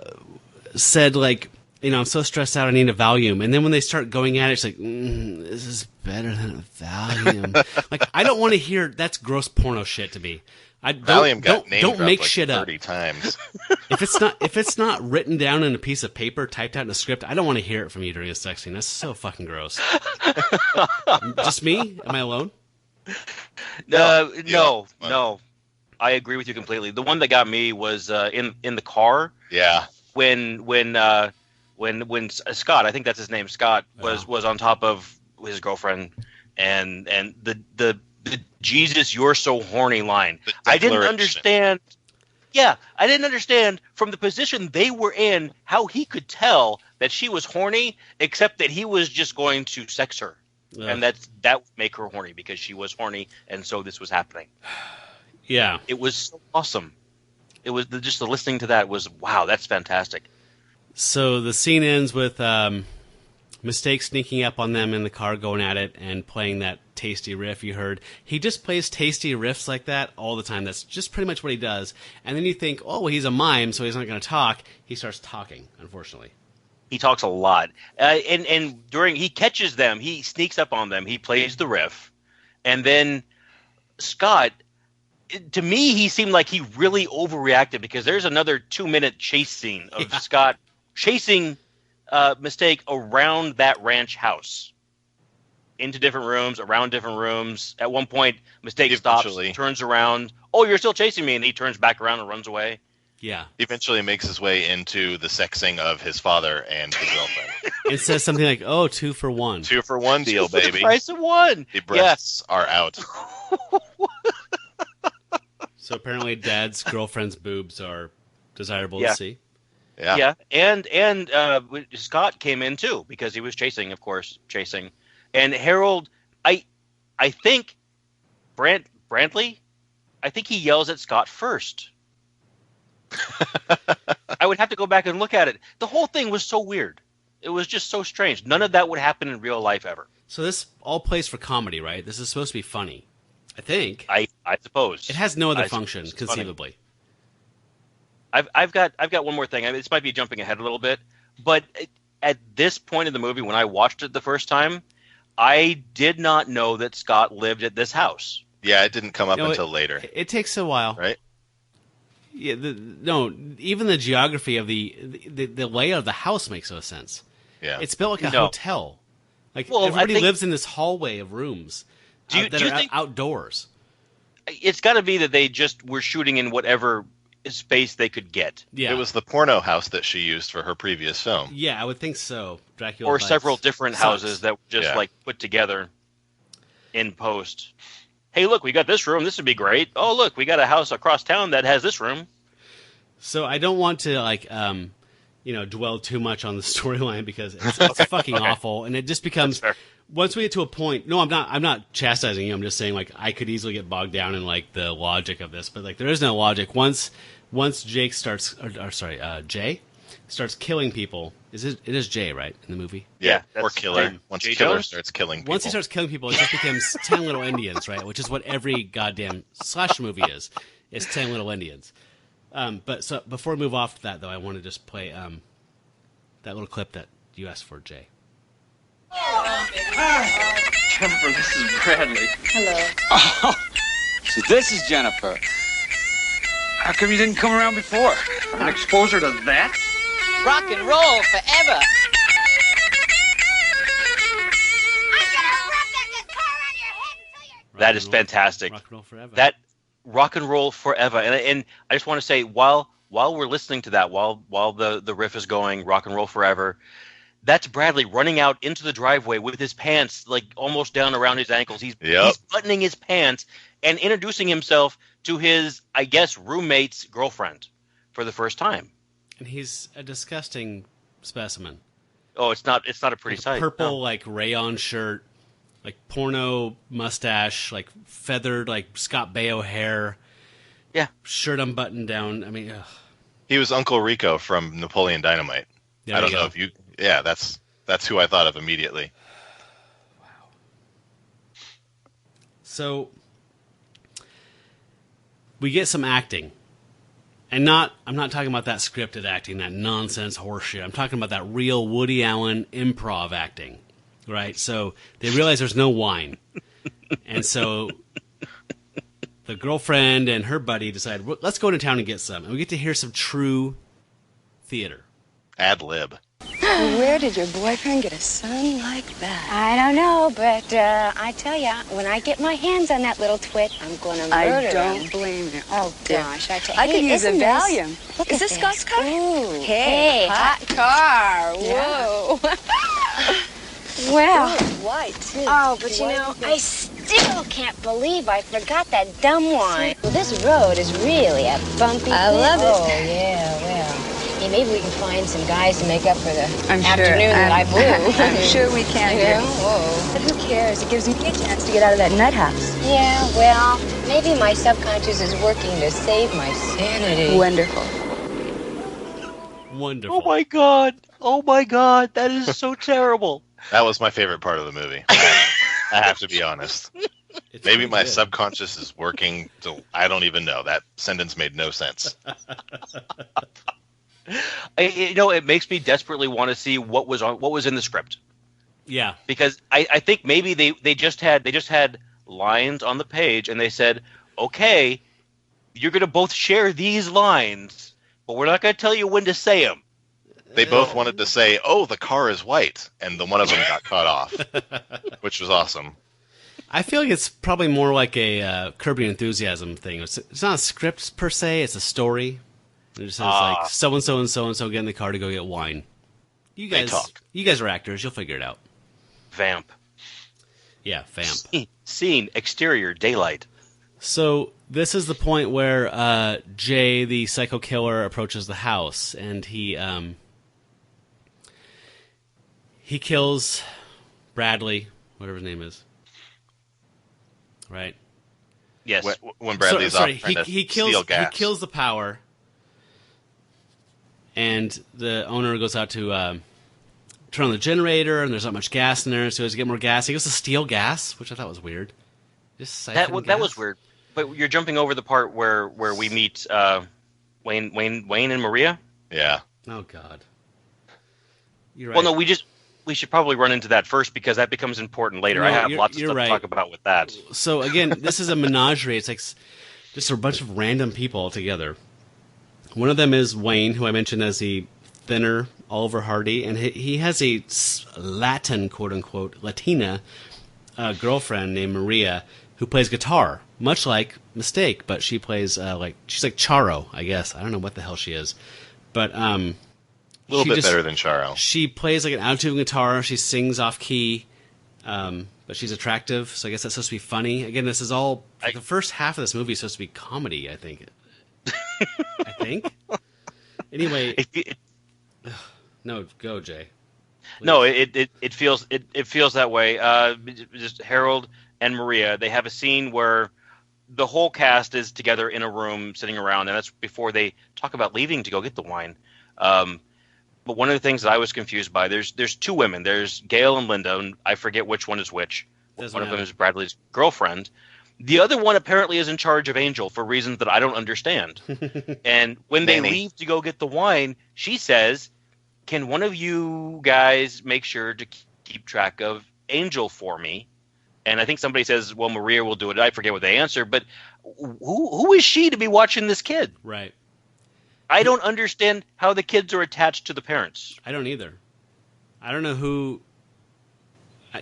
D: said, like, you know, I'm so stressed out, I need a Valium. And then when they start going at it, it's like, this is better than a Valium. Like, I don't want to hear, that's gross porno shit to me.
E: Valium got named
D: don't make
E: like
D: shit
E: 30
D: up.
E: times.
D: If it's not written down in a piece of paper, typed out in a script, I don't want to hear it from you during a sex scene. That's so fucking gross. Just me? Am I alone?
F: No. I agree with you completely. The one that got me was in the car.
E: Yeah.
F: When Scott, I think that's his name, Scott was on top of his girlfriend, and the Jesus, you're so horny line. I didn't understand. Yeah, I didn't understand from the position they were in how he could tell that she was horny, except that he was just going to sex her. Ugh. And that would make her horny because she was horny, and so this was happening.
D: Yeah.
F: It was so awesome. It was just the listening to that was, wow, that's fantastic.
D: So the scene ends with Mistake sneaking up on them in the car, going at it, and playing that tasty riff you heard. He just plays tasty riffs like that all the time. That's just pretty much what he does. And then you think, oh, well, he's a mime, so he's not going to talk. He starts talking, unfortunately.
F: He talks a lot. And during he catches them, he sneaks up on them, he plays the riff. And then Scott, to me, he seemed like he really overreacted because there's another 2-minute chase scene of Scott chasing Mistake around that ranch house. Into different rooms, around different rooms. At one point, Mistake stops, turns around. Oh, you're still chasing me. And he turns back around and runs away.
D: Yeah.
E: He eventually makes his way into the sexing of his father and his girlfriend.
D: It says something like, 2 for 1.
E: 2 for 1 deal, baby.
F: The price of 1.
E: The breasts are out.
D: So apparently Dad's girlfriend's boobs are desirable to see.
F: Yeah. And Scott came in, too, because he was chasing. And Harold, I think, Brantley, I think he yells at Scott first. I would have to go back and look at it. The whole thing was so weird. It was just so strange. None of that would happen in real life ever.
D: So this all plays for comedy, right? This is supposed to be funny, I think.
F: I suppose.
D: It has no other function, conceivably.
F: I've got one more thing. I mean, this might be jumping ahead a little bit, but at this point in the movie, when I watched it the first time, I did not know that Scott lived at this house.
E: Yeah, it didn't come up until later.
D: It takes a while,
E: right?
D: Yeah, even the geography of the layout of the house makes no sense.
E: Yeah,
D: it's built like a hotel. Like everybody lives in this hallway of rooms that are outdoors.
F: It's got to be that they just were shooting in whatever space they could get.
D: Yeah,
E: it was the porno house that she used for her previous film.
D: Yeah, I would think so. Dracula
F: or several different houses that were just like put together in post. Hey, look, we got this room. This would be great. Oh, look, we got a house across town that has this room.
D: So I don't want to dwell too much on the storyline because it's fucking awful, and it just becomes once we get to a point. No, I'm not chastising you. I'm just saying I could easily get bogged down in the logic of this, but there is no logic. Once Jake starts, Jay starts killing people. It is Jay, right, in the movie?
E: Yeah, or Killer. Once Killer starts killing people.
D: Once he starts killing people, it just becomes 10 Little Indians, right? Which is what every goddamn slasher movie is. It's 10 Little Indians. But so before we move off that, though, I want to just play that little clip that you asked for, Jay.
B: Jennifer, this is Bradley.
J: Hello.
B: Oh, so this is Jennifer. How come you didn't come around before? And expose her to that?
K: Rock and roll forever.
F: That is fantastic.
D: Rock and roll forever.
F: That rock and roll forever. And I just want to say, while we're listening to that, while the riff is going, rock and roll forever, that's Bradley running out into the driveway with his pants almost down around his ankles. He's buttoning his pants and introducing himself to his, I guess, roommate's girlfriend for the first time.
D: And he's a disgusting specimen.
F: Oh, it's not a pretty sight.
D: Purple rayon shirt, porno mustache, feathered Scott Baio hair.
F: Yeah,
D: shirt unbuttoned down. I mean, ugh.
E: He was Uncle Rico from Napoleon Dynamite. I don't know if you. Yeah, that's who I thought of immediately.
D: Wow. So we get some acting. And I'm not talking about that scripted acting, that nonsense horseshit. I'm talking about that real Woody Allen improv acting, right? So they realize there's no wine. And so the girlfriend and her buddy decide, let's go into town and get some. And we get to hear some true theater.
E: Ad lib.
L: Where did your boyfriend get a son like that?
J: I don't know, but I tell ya, when I get my hands on that little twit, I'm going to murder
L: I don't
J: him.
L: blame you.
J: Oh, gosh. I tell you.
L: I could use a
J: isn't
L: Valium.
J: Look
L: Is
J: at
L: this Scott's car?
J: Ooh.
L: Hey,
J: hot car.
L: Yeah.
J: Whoa. Well.
L: Ooh, white, too.
J: Oh, but
L: White
J: I still still can't believe I forgot that dumb wine. Well, this road is really a bumpy
L: I love it.
J: Oh, yeah, well. Yeah, maybe we can find some guys to make up for the
L: I'm
J: afternoon that I blew.
L: I'm sure we can,
J: You
L: dear.
J: know? Whoa.
L: But who cares? It gives me a chance to get out of that nut house.
J: Yeah, well, maybe my subconscious is working to save my sanity.
L: Wonderful.
D: Wonderful.
F: Oh my God, that is so terrible.
E: That was my favorite part of the movie. I have to be honest.
D: It's
E: Maybe
D: pretty
E: my
D: good.
E: subconscious is working to, I don't even know. That sentence made no sense.
F: It makes me desperately want to see what was in the script.
D: Yeah.
F: Because I think maybe they just had lines on the page and they said, okay, you're going to both share these lines, but we're not going to tell you when to say them.
E: They both wanted to say, "Oh, the car is white," and the one of them got cut off, which was awesome.
D: I feel like it's probably more like a Curb Your Enthusiasm thing. It's not a script per se; it's a story. It just says like so and so get in the car to go get wine. You
E: They
D: guys,
E: talk.
D: you guys are actors. You'll figure it out.
F: Vamp.
D: Yeah, vamp.
F: Scene, exterior, daylight.
D: So this is the point where Jay, the psycho killer, approaches the house, and he kills Bradley, whatever his name is. Right?
F: Yes.
E: When Bradley's off trying to steal gas.
D: He kills the power, and the owner goes out to turn on the generator, and there's not much gas in there, so he has to get more gas. He goes to steal gas, which I thought was weird. Just siphon
F: That
D: gas.
F: was weird. But you're jumping over the part where we meet Wayne and Maria.
E: Yeah.
D: Oh God. You're right.
F: Well, no, we should probably run into that first because that becomes important later.
D: No,
F: I have
D: you're-
F: lots of
D: you're
F: stuff
D: right.
F: to talk about with that.
D: So again, this is a menagerie. It's like just a bunch of random people together. One of them is Wayne, who I mentioned as the thinner Oliver Hardy, and he has a Latin, quote unquote, Latina girlfriend named Maria who plays guitar, much like Mistake, but she plays she's like Charo, I guess. I don't know what the hell she is, but
E: A little bit better than Charo.
D: She plays like an out-of-tune guitar. She sings off key, but she's attractive. So I guess that's supposed to be funny. Again, this is all the first half of this movie is supposed to be comedy. I think. I think. Anyway, no, go Jay. Please.
F: No, it feels that way. Just Harold and Maria, they have a scene where the whole cast is together in a room sitting around, and that's before they talk about leaving to go get the wine. But one of the things that I was confused by, there's two women. There's Gail and Linda, and I forget which one is which.
D: Doesn't
F: One of them
D: matter.
F: is Bradley's girlfriend. The other one apparently is in charge of Angel for reasons that I don't understand. And when they
E: Nanny.
F: leave to go get the wine, she says, "Can one of you guys make sure to keep track of Angel for me?" And I think somebody says, "Well, Maria will do it." I forget what they answer, but who is she to be watching this kid?
D: Right.
F: I don't understand how the kids are attached to the parents.
D: I don't either. I don't know who.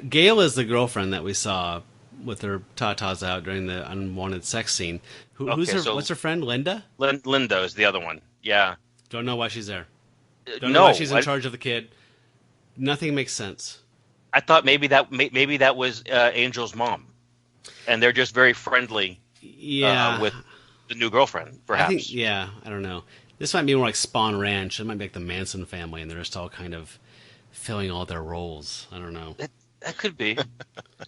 D: Gail is the girlfriend that we saw with her tatas out during the unwanted sex scene. Who's
F: Okay,
D: her?
F: so-
D: What's her friend? Linda?
F: Linda is the other one. Yeah.
D: Don't know why she's there. Don't know
F: No,
D: why she's in
F: I-
D: charge of the kid. Nothing makes sense.
F: I thought maybe that was Angel's mom, and they're just very friendly.
D: Yeah.
F: With the new girlfriend, perhaps.
D: I think, yeah, I don't know. This might be more like Spawn Ranch. It might be like the Manson family, and they're just all kind of filling all their roles. I don't know.
F: That could be,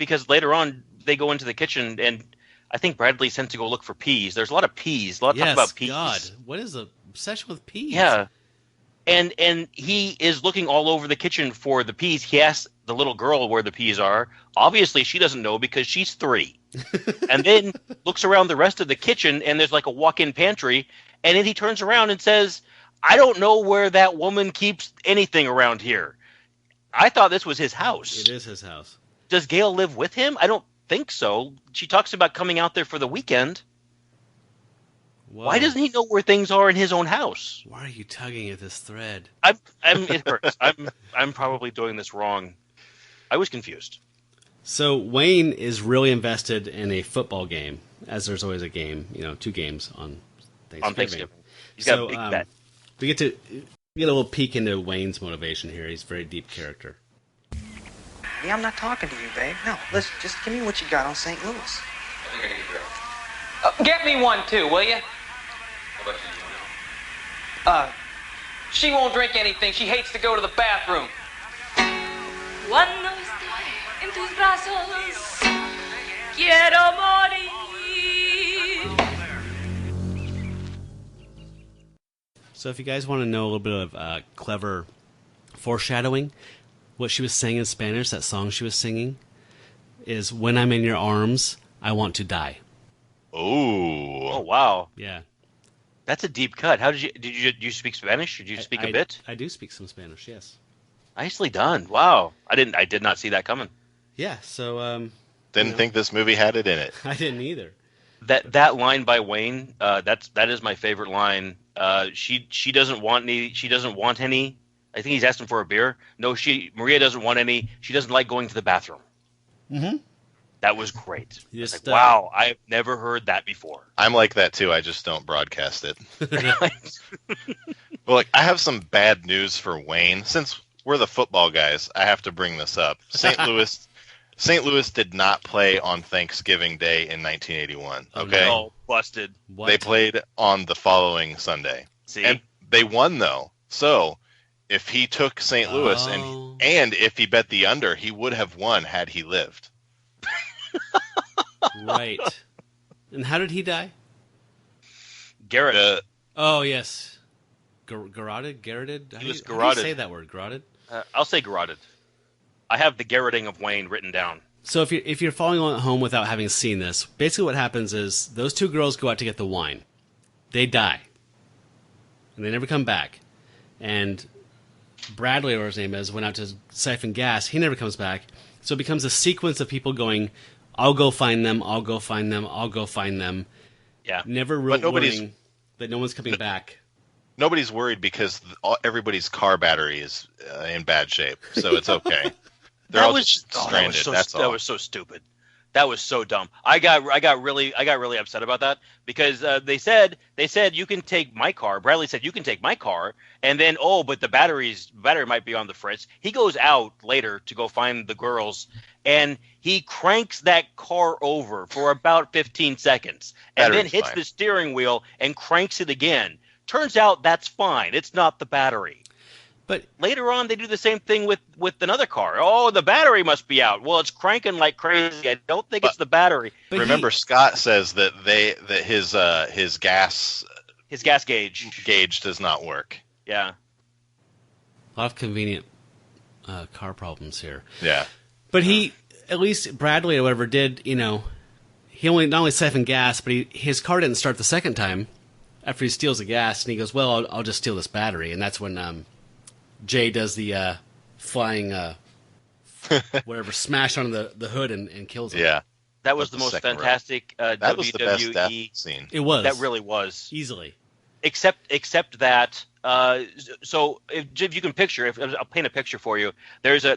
F: because later on they go into the kitchen, and I think Bradley's sent to go look for peas. There's a lot of peas. A lot of talk about peas.
D: God, what is the obsession with peas?
F: Yeah. And he is looking all over the kitchen for the peas. He asks the little girl where the peas are. Obviously, she doesn't know because she's 3. And then looks around the rest of the kitchen, and there's like a walk-in pantry. And then he turns around and says, "I don't know where that woman keeps anything around here." I thought this was his house.
D: It is his house.
F: Does Gail live with him? I don't think so. She talks about coming out there for the weekend.
D: Whoa.
F: Why doesn't he know where things are in his own house?
D: Why are you tugging at this thread?
F: It hurts. I'm probably doing this wrong. I was confused.
D: So Wayne is really invested in a football game, as there's always a game, 2 games on Thanksgiving.
F: On Thanksgiving. He's got a big bet.
D: We get a little peek into Wayne's motivation here. He's a very deep character.
M: me. I'm not talking to you, babe. No, listen, just give me what you got on St. Louis.
G: I think I need a girl.
K: Get me one, too, will you?
G: How about you?
K: She won't drink anything. She hates to go to the bathroom.
N: Cuando estoy en tus brazos, quiero morir.
D: So if you guys want to know a little bit of clever foreshadowing, what she was saying in Spanish, that song she was singing, is "When I'm in your arms, I want to die."
F: Oh, wow.
D: Yeah.
F: That's a deep cut. How did you speak Spanish? Did you speak a bit?
D: I do speak some Spanish, yes.
F: Nicely done. Wow. I did not see that coming.
D: Yeah, so
E: Didn't think this movie had it in it.
D: I didn't either.
F: That line by Wayne, that is my favorite line. She doesn't want any. I think he's asking for a beer. No, Maria doesn't want any. She doesn't like going to the bathroom.
D: Mm-hmm.
F: That was great.
D: Just,
F: wow, I've never heard that before.
E: I'm like that too. I just don't broadcast it. Well, I have some bad news for Wayne. Since we're the football guys, I have to bring this up. St. Louis did not play on Thanksgiving Day in 1981. Okay,
F: no, busted.
D: What?
E: They played on the following Sunday.
F: See,
E: and they won though. So if he took St. Louis and if he bet the under, he would have won had he lived.
D: Right. And how did he die?
F: Garrett.
D: Oh, yes. Garroted?
F: He was
D: How do you
F: garroted.
D: say that word? Garroted?
F: I'll say garroted. I have the garroting of Wayne written down.
D: So if you're following along at home without having seen this, basically what happens is those two girls go out to get the wine. They die. And they never come back. And Bradley, or his name is, went out to siphon gas. He never comes back. So it becomes a sequence of people going, I'll go find them, I'll go find them, I'll go find them.
F: Yeah.
D: Never worrying that no one's coming back.
E: Nobody's worried because everybody's car battery is in bad shape, so it's okay. They're all just stranded. That's all.
F: That was so stupid. That was so dumb. I got really upset about that because they said you can take my car. Bradley said you can take my car, and then but the battery might be on the fritz. He goes out later to go find the girls, and he cranks that car over for about 15 seconds, and then hits the steering wheel and cranks it again. Turns out that's fine. It's not the battery. But later on, they do the same thing with another car. Oh, the battery must be out. Well, it's cranking like crazy. I don't think it's the battery.
E: Remember, Scott says that his gas gauge does not work.
F: Yeah,
D: a lot of convenient car problems here.
E: Yeah,
D: but at least Bradley or whatever did. He not only siphoned gas, but his car didn't start the second time after he steals the gas, and he goes, "Well, I'll just steal this battery," and that's when Jay does the flying whatever smash onto the hood and kills him.
E: Yeah,
F: that was the most fantastic
E: that was the best death
F: WWE
E: scene.
D: It was.
F: That really was
D: easily.
F: Except that. So if you can picture, I'll paint a picture for you. There's a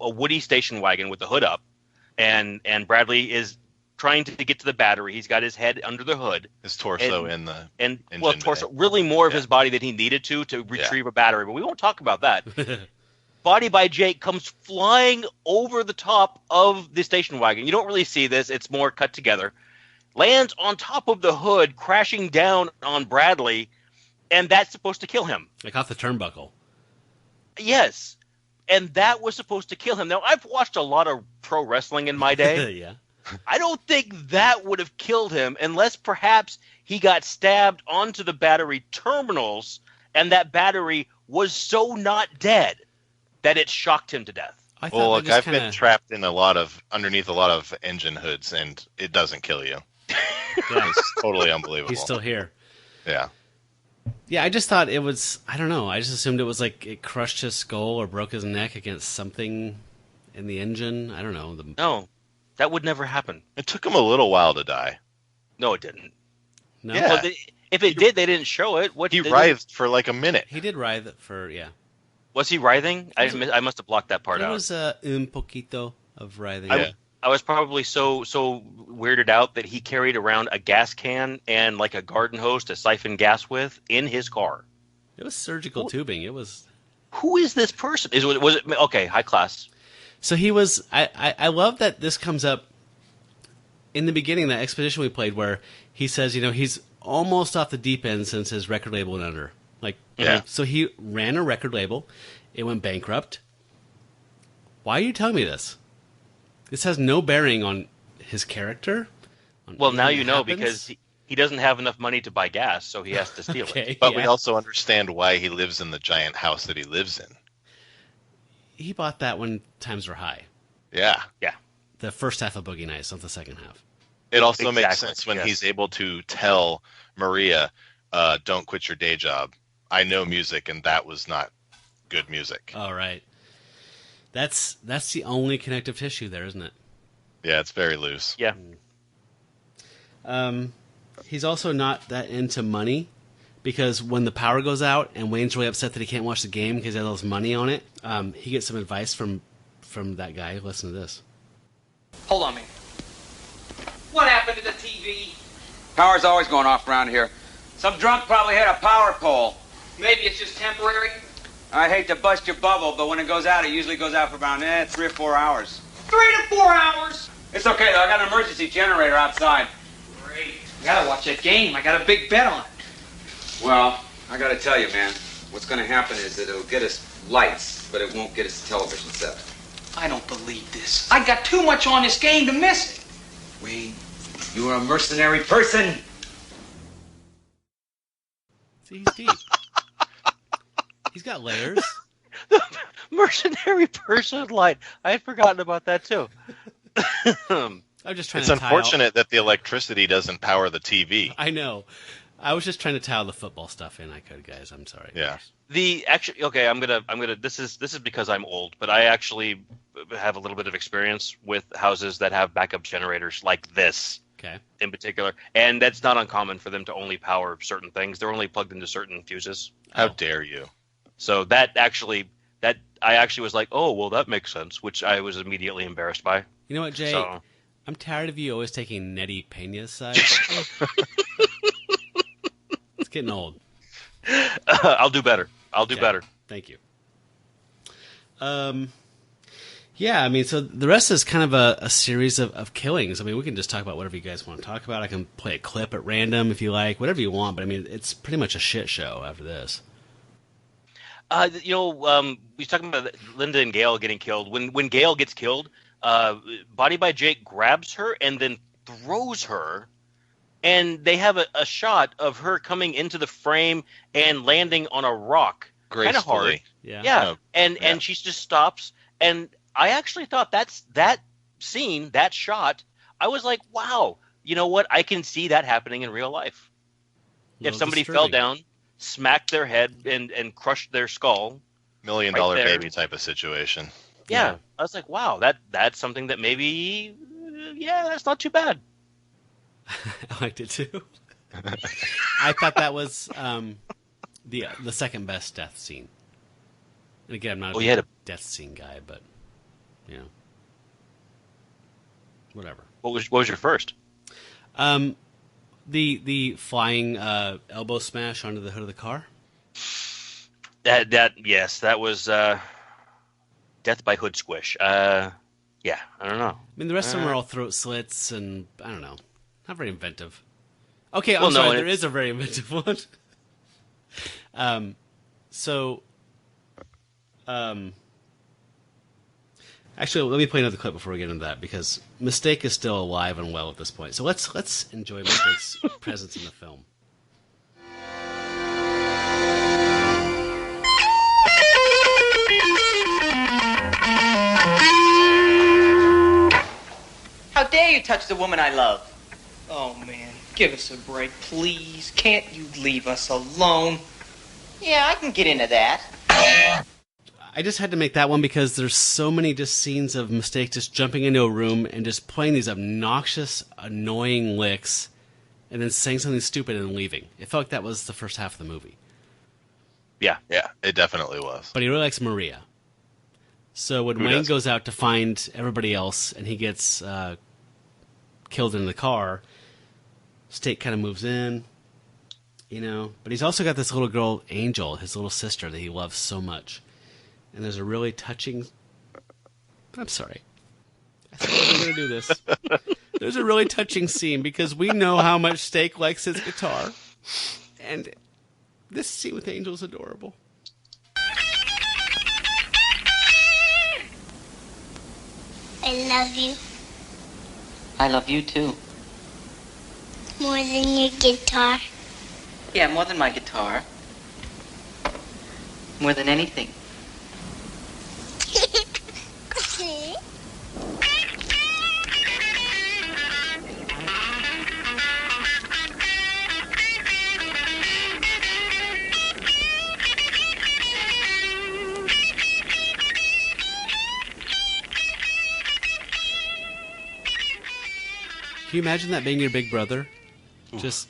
F: Woody station wagon with the hood up, and Bradley is trying to get to the battery. He's got his head under the hood,
E: his torso in the
F: torso, really more of his body than he needed to retrieve a battery. But we won't talk about that. Body by Jake comes flying over the top of the station wagon. You don't really see this; it's more cut together. Lands on top of the hood, crashing down on Bradley, and that's supposed to kill him.
D: Like off the turnbuckle.
F: Yes, and that was supposed to kill him. Now, I've watched a lot of pro wrestling in my day.
D: Yeah.
F: I don't think that would have killed him unless perhaps he got stabbed onto the battery terminals and that battery was so not dead that it shocked him to death.
E: Well, look, I've been trapped in underneath a lot of engine hoods, and it doesn't kill you.
D: Yeah.
E: It's totally unbelievable.
D: He's still here.
E: Yeah.
D: Yeah, I just thought it was, I don't know, I just assumed it was like it crushed his skull or broke his neck against something in the engine. I don't know.
F: No, that would never happen.
E: It took him a little while to die.
F: No, it didn't.
D: No?
E: Yeah.
F: Well, if it did, they didn't show it.
E: He writhed for like a minute.
D: He did writhe for, yeah.
F: Was he writhing? I must have blocked that part out.
D: It was un poquito of writhing.
F: I was probably so weirded out that he carried around a gas can and like a garden hose to siphon gas with in his car.
D: It was surgical tubing. It was.
F: Who is this person? Was it okay? High class.
D: So he was. I love that this comes up in the beginning, that exposition we played, where he says, he's almost off the deep end since his record label went under. So he ran a record label. It went bankrupt. Why are you telling me this? This has no bearing on his character.
F: Well, now you know, because he doesn't have enough money to buy gas, so he has to steal it.
E: But we also understand why he lives in the giant house that he lives in.
D: He bought that when times were high.
E: Yeah.
F: Yeah.
D: The first half of Boogie Nights, not the second half.
E: It also makes sense when he's able to tell Maria, don't quit your day job. I know music, and that was not good music.
D: All right. That's the only connective tissue there, isn't it?
E: Yeah, it's very loose.
F: Yeah.
D: He's also not that into money, because when the power goes out and Wayne's really upset that he can't watch the game because he has all this money on it, he gets some advice from that guy. Listen to this.
K: Hold on, man. What happened to the TV?
B: Power's always going off around here. Some drunk probably hit a power pole.
K: Maybe it's just temporary.
B: I hate to bust your bubble, but when it goes out, it usually goes out for about 3 or 4 hours.
K: 3 to 4 hours?
B: It's okay, though. I got an emergency generator outside.
K: Great. I gotta watch that game. I got a big bet on it.
B: Well, I gotta tell you, man, what's gonna happen is that it'll get us lights, but it won't get us a television set.
K: I don't believe this. I got too much on this game to miss it.
B: Wayne, you are a mercenary person.
D: See, he's deep. He's got layers.
F: Mercenary person light. I had forgotten about that too.
D: I'm just trying.
E: It's unfortunate that the electricity doesn't power the TV.
D: I know. I was just trying to tie all the football stuff in. I could, guys. I'm sorry.
E: Yeah.
F: I'm gonna. This is because I'm old, but I actually have a little bit of experience with houses that have backup generators like this.
D: Okay.
F: In particular, and that's not uncommon for them to only power certain things. They're only plugged into certain fuses.
E: How dare you?
F: So I actually was like, oh, well, that makes sense, which I was immediately embarrassed by.
D: You know what, Jay? So, I'm tired of you always taking Nettie Peña's side. It's getting old.
F: I'll do better. I'll do better.
D: Thank you. Yeah, I mean, so the rest is kind of a series of killings. I mean, we can just talk about whatever you guys want to talk about. I can play a clip at random if you like, whatever you want. But I mean, it's pretty much a shit show after this.
F: We was talking about Linda and Gail getting killed. When Gail gets killed, Body by Jake grabs her and then throws her, and they have a shot of her coming into the frame and landing on a rock, kind of hard.
D: Yeah.
F: And she just stops. And I actually thought that scene, that shot, I was like, wow, you know what? I can see that happening in real life. If somebody fell down, smacked their head and crushed their skull.
E: $1 million baby type of situation.
F: Yeah. I was like, wow, that's something that maybe, that's not too bad.
D: I liked it too. I thought that was the second best death scene. And again, I'm not a death scene guy, but whatever.
F: What was your first?
D: The flying elbow smash onto the hood of the car.
F: That was death by hood squish. I don't know.
D: I mean, the rest of them are all throat slits, and I don't know, not very inventive. Okay, I'm sorry. There is a very inventive one. Actually, let me play another clip before we get into that, because Mistake is still alive and well at this point. So let's enjoy Mistake's presence in the film.
M: How dare you touch the woman I love?
K: Oh, man. Give us a break, please. Can't you leave us alone?
M: Yeah, I can get into that.
D: I just had to make that one because there's so many just scenes of Mistake just jumping into a room and just playing these obnoxious, annoying licks and then saying something stupid and leaving. It felt like that was the first half of the movie.
E: Yeah, it definitely was.
D: But he really likes Maria. So when Wayne goes out to find everybody else and he gets killed in the car, Mistake kind of moves in, But he's also got this little girl, Angel, his little sister that he loves so much. And there's a really touching I'm sorry. I thought we were going to do this. There's a really touching scene because we know how much Steak likes his guitar. And this scene with Angel is adorable.
O: I love you.
K: I love you too.
O: More than your guitar.
K: Yeah, more than my guitar. More than anything.
D: Can you imagine that being your big brother? Just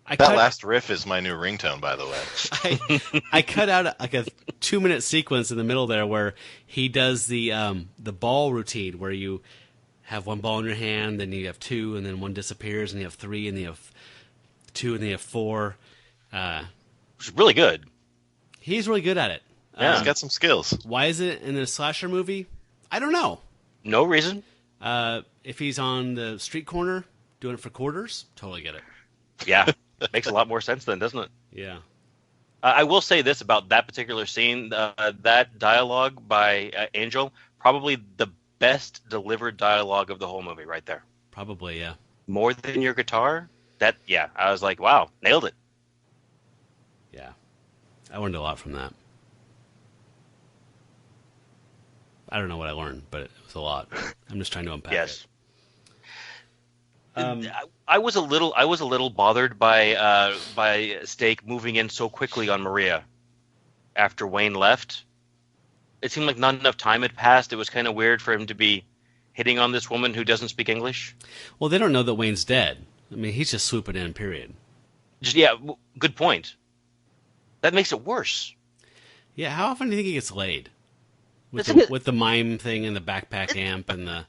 E: that last riff is my new ringtone, by the way.
D: I cut out like a 2-minute sequence in the middle there where he does the ball routine where you have one ball in your hand, then you have two, and then one disappears, and you have three, and you have two, and then you have four.
F: Which is really good.
D: He's really good at it.
E: Yeah, he's got some skills.
D: Why is it in a slasher movie? I don't know.
F: No reason.
D: If he's on the street corner doing it for quarters, totally get it.
F: Yeah, makes a lot more sense then, doesn't it?
D: Yeah.
F: I will say this about that particular scene. That dialogue by Angel, probably the best delivered dialogue of the whole movie right there.
D: Probably, yeah.
F: More than your guitar? I was like, wow, nailed it.
D: Yeah. I learned a lot from that. I don't know what I learned, but it was a lot. I'm just trying to unpack it.
F: I was a little bothered by Steak moving in so quickly on Maria after Wayne left. It seemed like not enough time had passed. It was kind of weird for him to be hitting on this woman who doesn't speak English.
D: Well, they don't know that Wayne's dead. I mean, he's just swooping in, period.
F: Good point. That makes it worse.
D: Yeah, how often do you think he gets laid? With the mime thing and the backpack amp and the...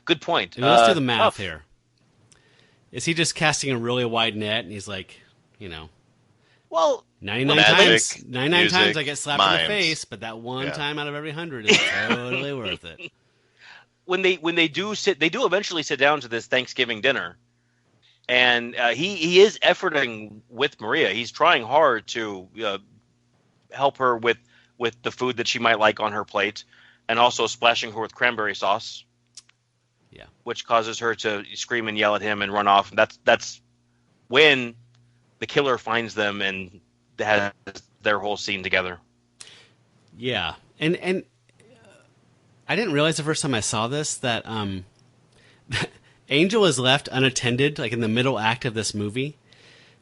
F: Good point.
D: I mean, let's do the math here. Is he just casting a really wide net and he's like,
F: well,
D: 99 times I get slapped in the face, but that one time out of every 100 is totally worth it.
F: When they do eventually sit down to this Thanksgiving dinner, and he is efforting with Maria. He's trying hard to help her with the food that she might like on her plate, and also splashing her with cranberry sauce.
D: Yeah,
F: which causes her to scream and yell at him and run off. That's when the killer finds them and has their whole scene together.
D: Yeah, and I didn't realize the first time I saw this that Angel is left unattended, like in the middle act of this movie.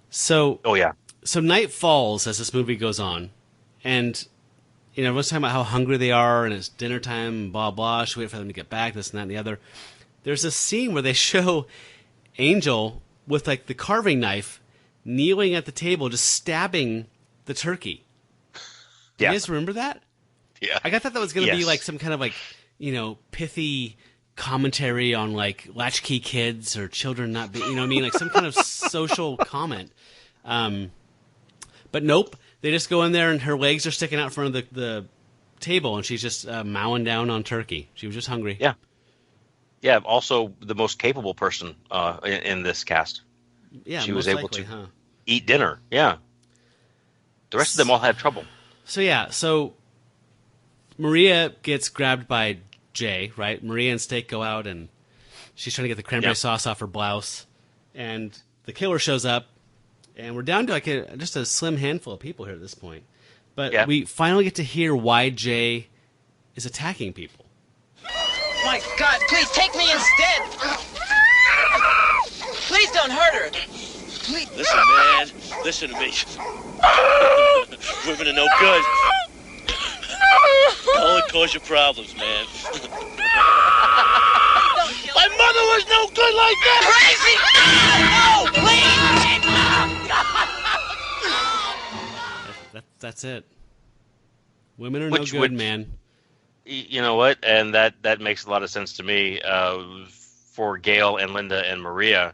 D: So so night falls as this movie goes on, and everyone's talking about how hungry they are and it's dinner time and blah blah. Should wait for them to get back, this and that and the other. There's a scene where they show Angel with like the carving knife kneeling at the table just stabbing the turkey. Do you guys remember that?
E: Yeah.
D: I thought that was going to be like some kind of like, pithy commentary on like latchkey kids or children not being, what I mean? Like some kind of social comment. But nope. They just go in there and her legs are sticking out in front of the table and she's just mowing down on turkey. She was just hungry.
F: Yeah. Yeah, also the most capable person in this cast.
D: Yeah,
F: she was able to eat dinner. Yeah. The rest of them all had trouble.
D: So Maria gets grabbed by Jay, right? Maria and Steak go out and she's trying to get the cranberry sauce off her blouse. And the killer shows up. And we're down to like just a slim handful of people here at this point. But we finally get to hear why Jay is attacking people.
P: My God, please take me instead. Please don't hurt her. Please.
Q: Listen, man. Listen to me. Women are no good. They'll only cause you problems, man. My mother was no good like that.
P: Crazy! No, please!
D: That's it. Women are no good, man.
F: You know what? And that makes a lot of sense to me for Gail and Linda and Maria.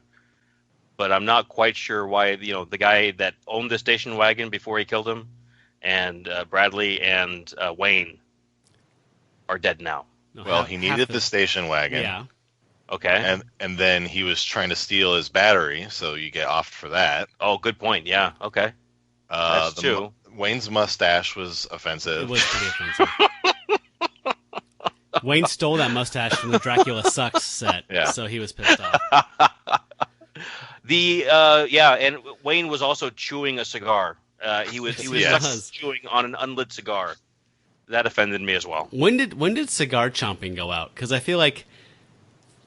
F: But I'm not quite sure why, the guy that owned the station wagon before he killed him and Bradley and Wayne are dead now.
D: No,
E: Well, he needed the station wagon.
D: Yeah.
F: Okay.
E: And then he was trying to steal his battery, so you get offed for that.
F: Oh, good point. Yeah. Okay. That's two.
E: Wayne's mustache was offensive.
D: It was pretty offensive. Wayne stole that mustache from the Dracula Sucks set, so he was pissed off.
F: And Wayne was also chewing a cigar. He was chewing on an unlit cigar. That offended me as well.
D: When did cigar chomping go out? Because I feel like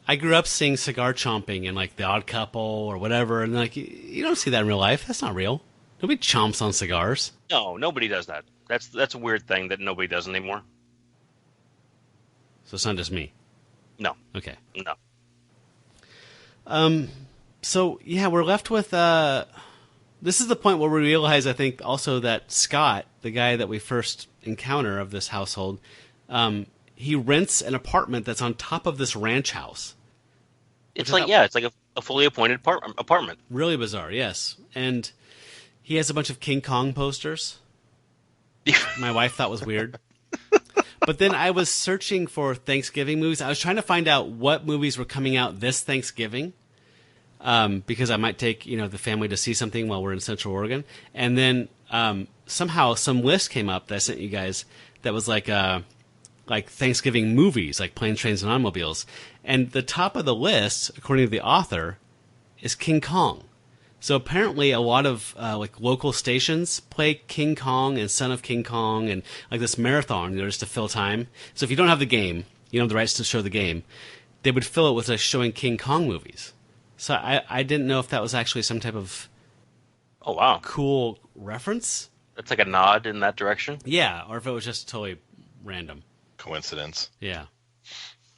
D: I grew up seeing cigar chomping in like The Odd Couple or whatever, and like you don't see that in real life. That's not real. Nobody chomps on cigars.
F: No, nobody does that. That's a weird thing that nobody does anymore.
D: So it's not just me.
F: No.
D: Okay.
F: No.
D: So yeah, we're left with this is the point where we realize, I think, also that Scott, the guy that we first encounter of this household, he rents an apartment that's on top of this ranch house.
F: It's like a fully appointed apartment.
D: Really bizarre, yes. And he has a bunch of King Kong posters. My wife thought was weird. But then I was searching for Thanksgiving movies. I was trying to find out what movies were coming out this Thanksgiving, because I might take the family to see something while we're in Central Oregon. And then somehow some list came up that I sent you guys that was like Thanksgiving movies, like Planes, Trains, and Automobiles. And the top of the list, according to the author, is King Kong. So apparently a lot of like local stations play King Kong and Son of King Kong and like this marathon, just to fill time. So if you don't have the game, you don't have the rights to show the game, they would fill it with showing King Kong movies. So I didn't know if that was actually some type of cool reference.
F: That's like a nod in that direction.
D: Yeah, or if it was just totally random.
E: Coincidence.
D: Yeah.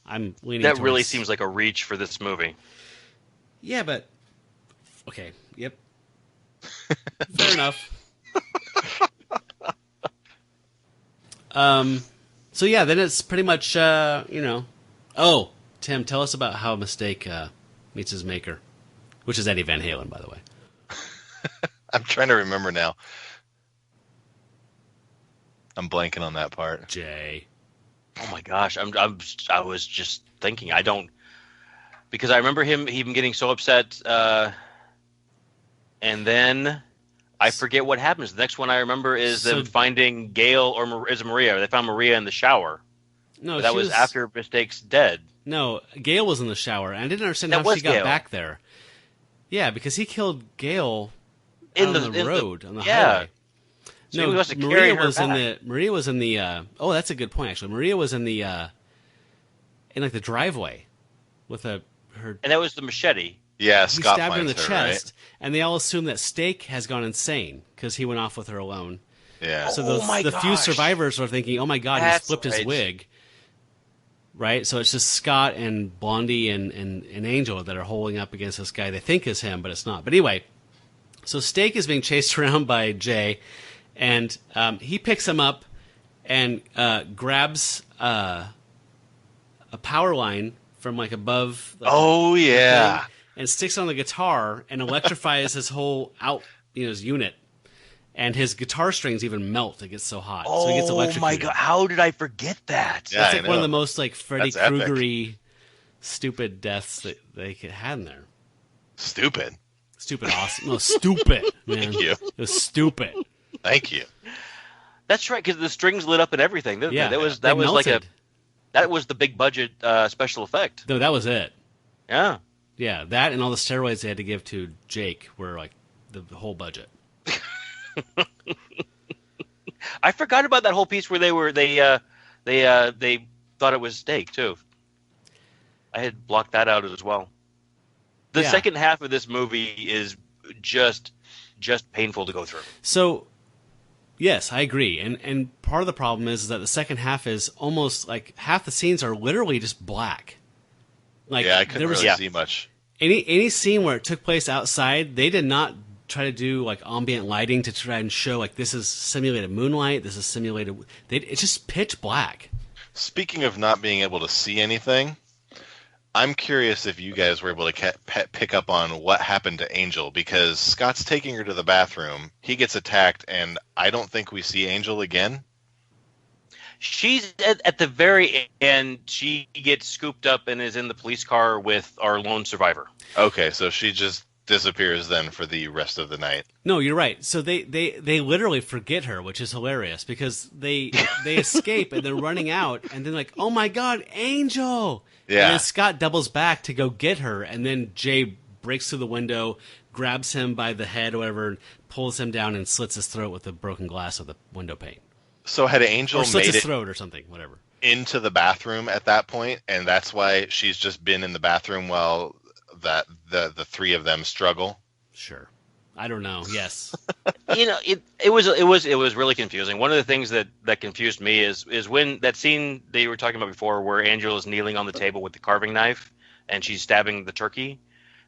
D: I'm leaning
F: That
D: towards...
F: really seems like a reach for this movie.
D: Yeah, but... Okay, yep. Fair enough. So yeah, then it's pretty much, Oh, Tim, tell us about how a mistake meets his maker. Which is Eddie Van Halen, by the way.
E: I'm trying to remember now. I'm blanking on that part.
D: Jay.
F: Oh my gosh, I was just thinking. I don't, because I remember him getting so upset, and then I forget what happens. The next one I remember is them finding Gail, or is it Maria? They found Maria in the shower.
D: No,
F: but that was after Mistake's dead.
D: No, Gail was in the shower, and I didn't understand how she got back there. Yeah, because he killed Gail on the road, on the highway.
F: So
D: no,
F: Maria
D: was in the. Oh, that's a good point. Actually, Maria was in the in like the driveway with her.
F: And that was the machete.
E: Yeah,
D: he
E: Scott
D: stabbed her in the
E: finds
D: chest,
E: right?
D: And they all assume that Steak has gone insane because he went off with her alone.
E: Yeah.
D: So the few survivors are thinking, "Oh my God, he's flipped his wig." Right. So it's just Scott and Blondie and Angel that are holding up against this guy they think is him, but it's not. But anyway, so Steak is being chased around by Jay. And he picks him up and grabs a power line from like above.
E: Like,
D: and sticks on the guitar and electrifies his whole his unit. And his guitar strings even melt. It gets so hot. So he gets electrocuted.
F: Oh my God! How did I forget that?
D: That's like one of the most like Freddy Krueger-y stupid deaths that they had in there.
E: Stupid,
D: awesome. No, stupid. Man.
E: Thank you.
D: It was stupid.
E: Thank you.
F: That's right, because the strings lit up and everything.
D: Yeah,
F: that was
D: melted.
F: that was the big budget special effect.
D: No, that was it.
F: Yeah,
D: yeah, that and all the steroids they had to give to Jake were like the whole budget.
F: I forgot about that whole piece where they thought it was Steak too. I had blocked that out as well. The second half of this movie is just painful to go through.
D: So, yes, I agree. And part of the problem is that the second half is almost like half the scenes are literally just black. Like,
E: I couldn't really see much.
D: Any scene where it took place outside, they did not try to do like ambient lighting to try and show like this is simulated moonlight, this is simulated. It's just pitch black.
E: Speaking of not being able to see anything, I'm curious if you guys were able to pick up on what happened to Angel, because Scott's taking her to the bathroom. He gets attacked, and I don't think we see Angel again.
F: She's at the very end. She gets scooped up and is in the police car with our lone survivor.
E: Okay, so she just disappears then for the rest of the night.
D: No, you're right. So they literally forget her, which is hilarious because they escape and they're running out, and then like, oh my God, Angel!
E: Yeah.
D: And then Scott doubles back to go get her, and then Jay breaks through the window, grabs him by the head or whatever, and pulls him down and slits his throat with the broken glass of the window pane.
E: So had Angel
D: or slits
E: made
D: his
E: it
D: throat or something, whatever,
E: into the bathroom at that point, and that's why she's just been in the bathroom while that the three of them struggle.
D: Sure, I don't know. Yes,
F: it was really confusing. One of the things that confused me is when that scene that you were talking about before, where Angel is kneeling on the table with the carving knife and she's stabbing the turkey.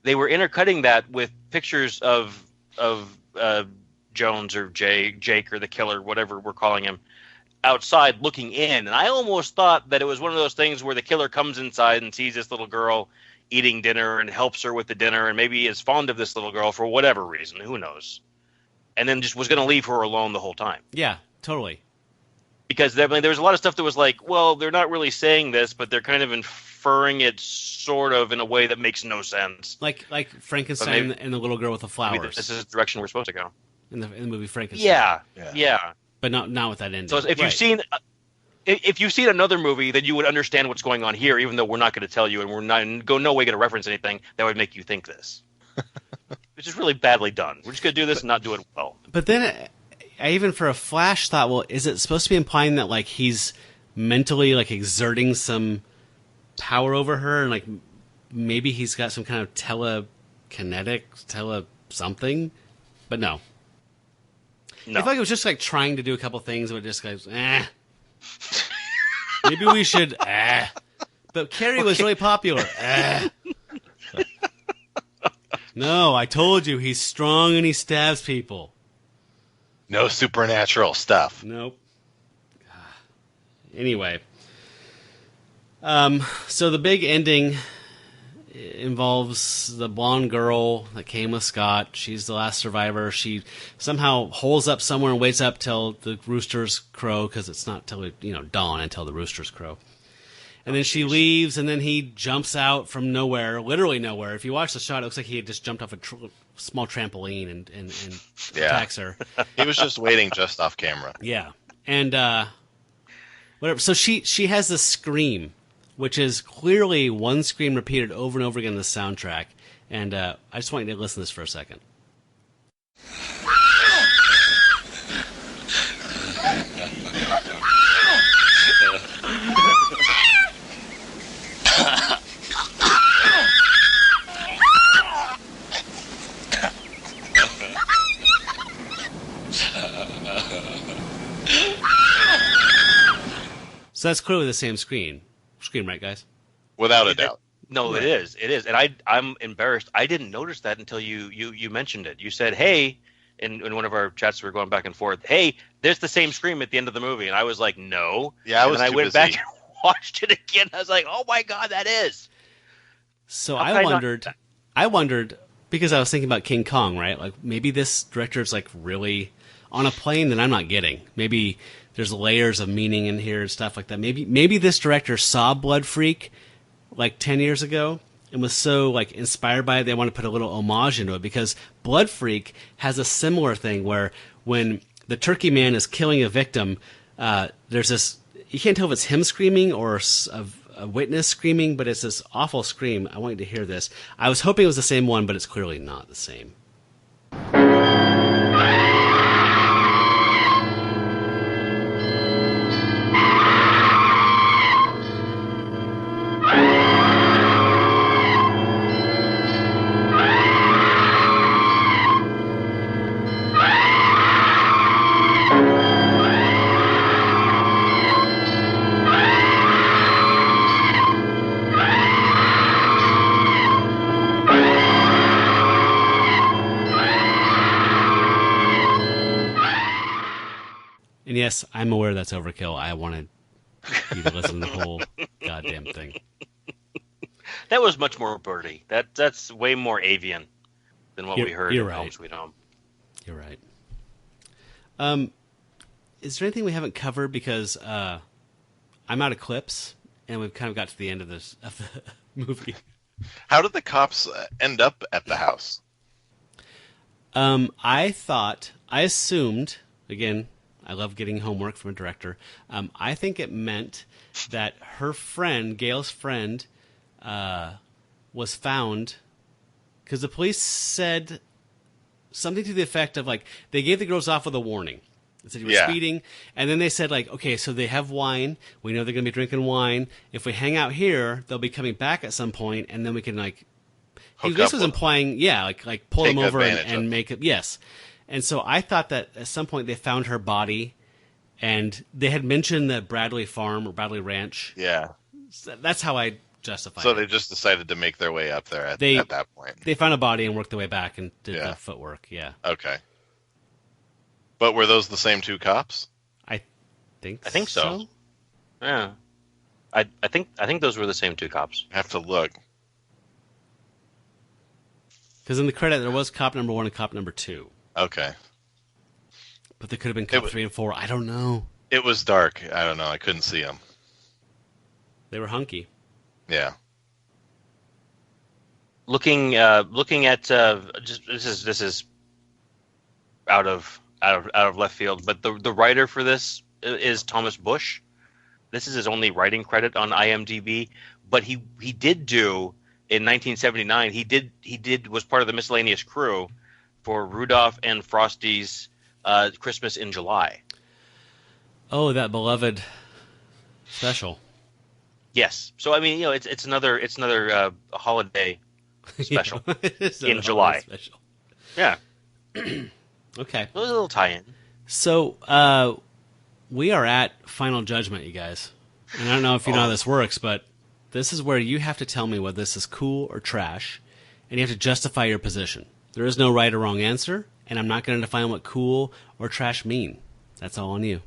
F: They were intercutting that with pictures of Jones or Jake or the killer, whatever we're calling him, outside looking in, and I almost thought that it was one of those things where the killer comes inside and sees this little girl eating dinner and helps her with the dinner, and maybe is fond of this little girl for whatever reason, who knows, and then just was going to leave her alone the whole time.
D: Yeah, totally.
F: Because there was a lot of stuff that was like, well, they're not really saying this, but they're kind of inferring it sort of in a way that makes no sense.
D: Like Frankenstein and the little girl with the flowers.
F: This is the direction we're supposed to go.
D: In the movie Frankenstein.
F: Yeah.
D: But not with that ending.
F: So if you've seen another movie, then you would understand what's going on here, even though we're not going to tell you, and we're not no way going to reference anything that would make you think this. Which is really badly done. We're just going to do this and not do it well.
D: But then I even for a flash thought, well, is it supposed to be implying that like he's mentally like exerting some power over her, and like maybe he's got some kind of telekinetic something? But no. I feel like it was just like trying to do a couple things, but just goes, maybe we should, But Carrie was really popular. No, I told you, he's strong and he stabs people.
E: No supernatural stuff.
D: Nope. Anyway. So the big ending involves the blonde girl that came with Scott. She's the last survivor. She somehow holes up somewhere and waits up till the roosters crow, because it's not till dawn until the roosters crow. And then she leaves, and then he jumps out from nowhere, literally nowhere. If you watch the shot, it looks like he had just jumped off a small trampoline and attacks her.
E: He was just waiting just off camera.
D: Yeah. And whatever. So she has this scream, which is clearly one scream repeated over and over again in the soundtrack. And I just want you to listen to this for a second. So that's clearly the same scream, right, guys?
E: Without a doubt.
F: No, it is. It is. And I'm embarrassed. I didn't notice that until you mentioned it. You said, hey, in one of our chats we were going back and forth, hey, there's the same scream at the end of the movie. And I was like, no.
E: Yeah, I
F: went
E: busy.
F: back and watched it again. I was like, oh my God, that is.
D: So I wondered, because I was thinking about King Kong, right? Like maybe this director's like really on a plane that I'm not getting. Maybe there's layers of meaning in here and stuff like that. Maybe this director saw Blood Freak like 10 years ago and was so like inspired by it they want to put a little homage into it, because Blood Freak has a similar thing where when the turkey man is killing a victim, there's this, you can't tell if it's him screaming or a witness screaming, but it's this awful scream. I want you to hear this. I was hoping it was the same one, but it's clearly not the same. And yes, I'm aware that's overkill. I wanted you to listen to the whole goddamn thing.
F: That was much more birdy. That's way more avian than what we heard in
D: right.
F: Home Sweet Home.
D: You're right. Is there anything we haven't covered? Because I'm out of clips, and we've kind of got to the end of the movie.
E: How did the cops end up at the house?
D: I assumed, again, I love getting homework from a director. I think it meant that her friend, Gail's friend, was found because the police said something to the effect of, like, they gave the girls off with a warning. They said you were speeding, and then they said, like, okay, so they have wine. We know they're going to be drinking wine. If we hang out here, they'll be coming back at some point, and then we can, like, this was implying, like pull them over and make it, yes. And so I thought that at some point they found her body, and they had mentioned the Bradley Farm or Bradley Ranch.
E: Yeah.
D: So that's how I justified it.
E: So they just decided to make their way up there at that point.
D: They found a body and worked their way back and did the footwork, yeah.
E: Okay. But were those the same two cops?
D: I think
F: so. Yeah. I think those were the same two cops.
E: I have to look.
D: Because in the credit, there was cop number 1 and cop number 2.
E: Okay.
D: But there could have been cop 3 and 4. I don't know.
E: It was dark. I don't know. I couldn't see them.
D: They were hunky.
E: Yeah.
F: Looking at just this is out of left field, but the writer for this is Thomas Bush. This is his only writing credit on IMDb, but he did do in 1979. He was part of the miscellaneous crew for Rudolph and Frosty's Christmas in July.
D: Oh, that beloved special.
F: Yes. So I mean, it's another holiday special in July. Special. Yeah.
D: Okay.
F: A little tie-in.
D: So we are at Final Judgment, you guys. And I don't know if you know how this works, but this is where you have to tell me whether this is cool or trash, and you have to justify your position. There is no right or wrong answer, and I'm not going to define what cool or trash mean. That's all on you.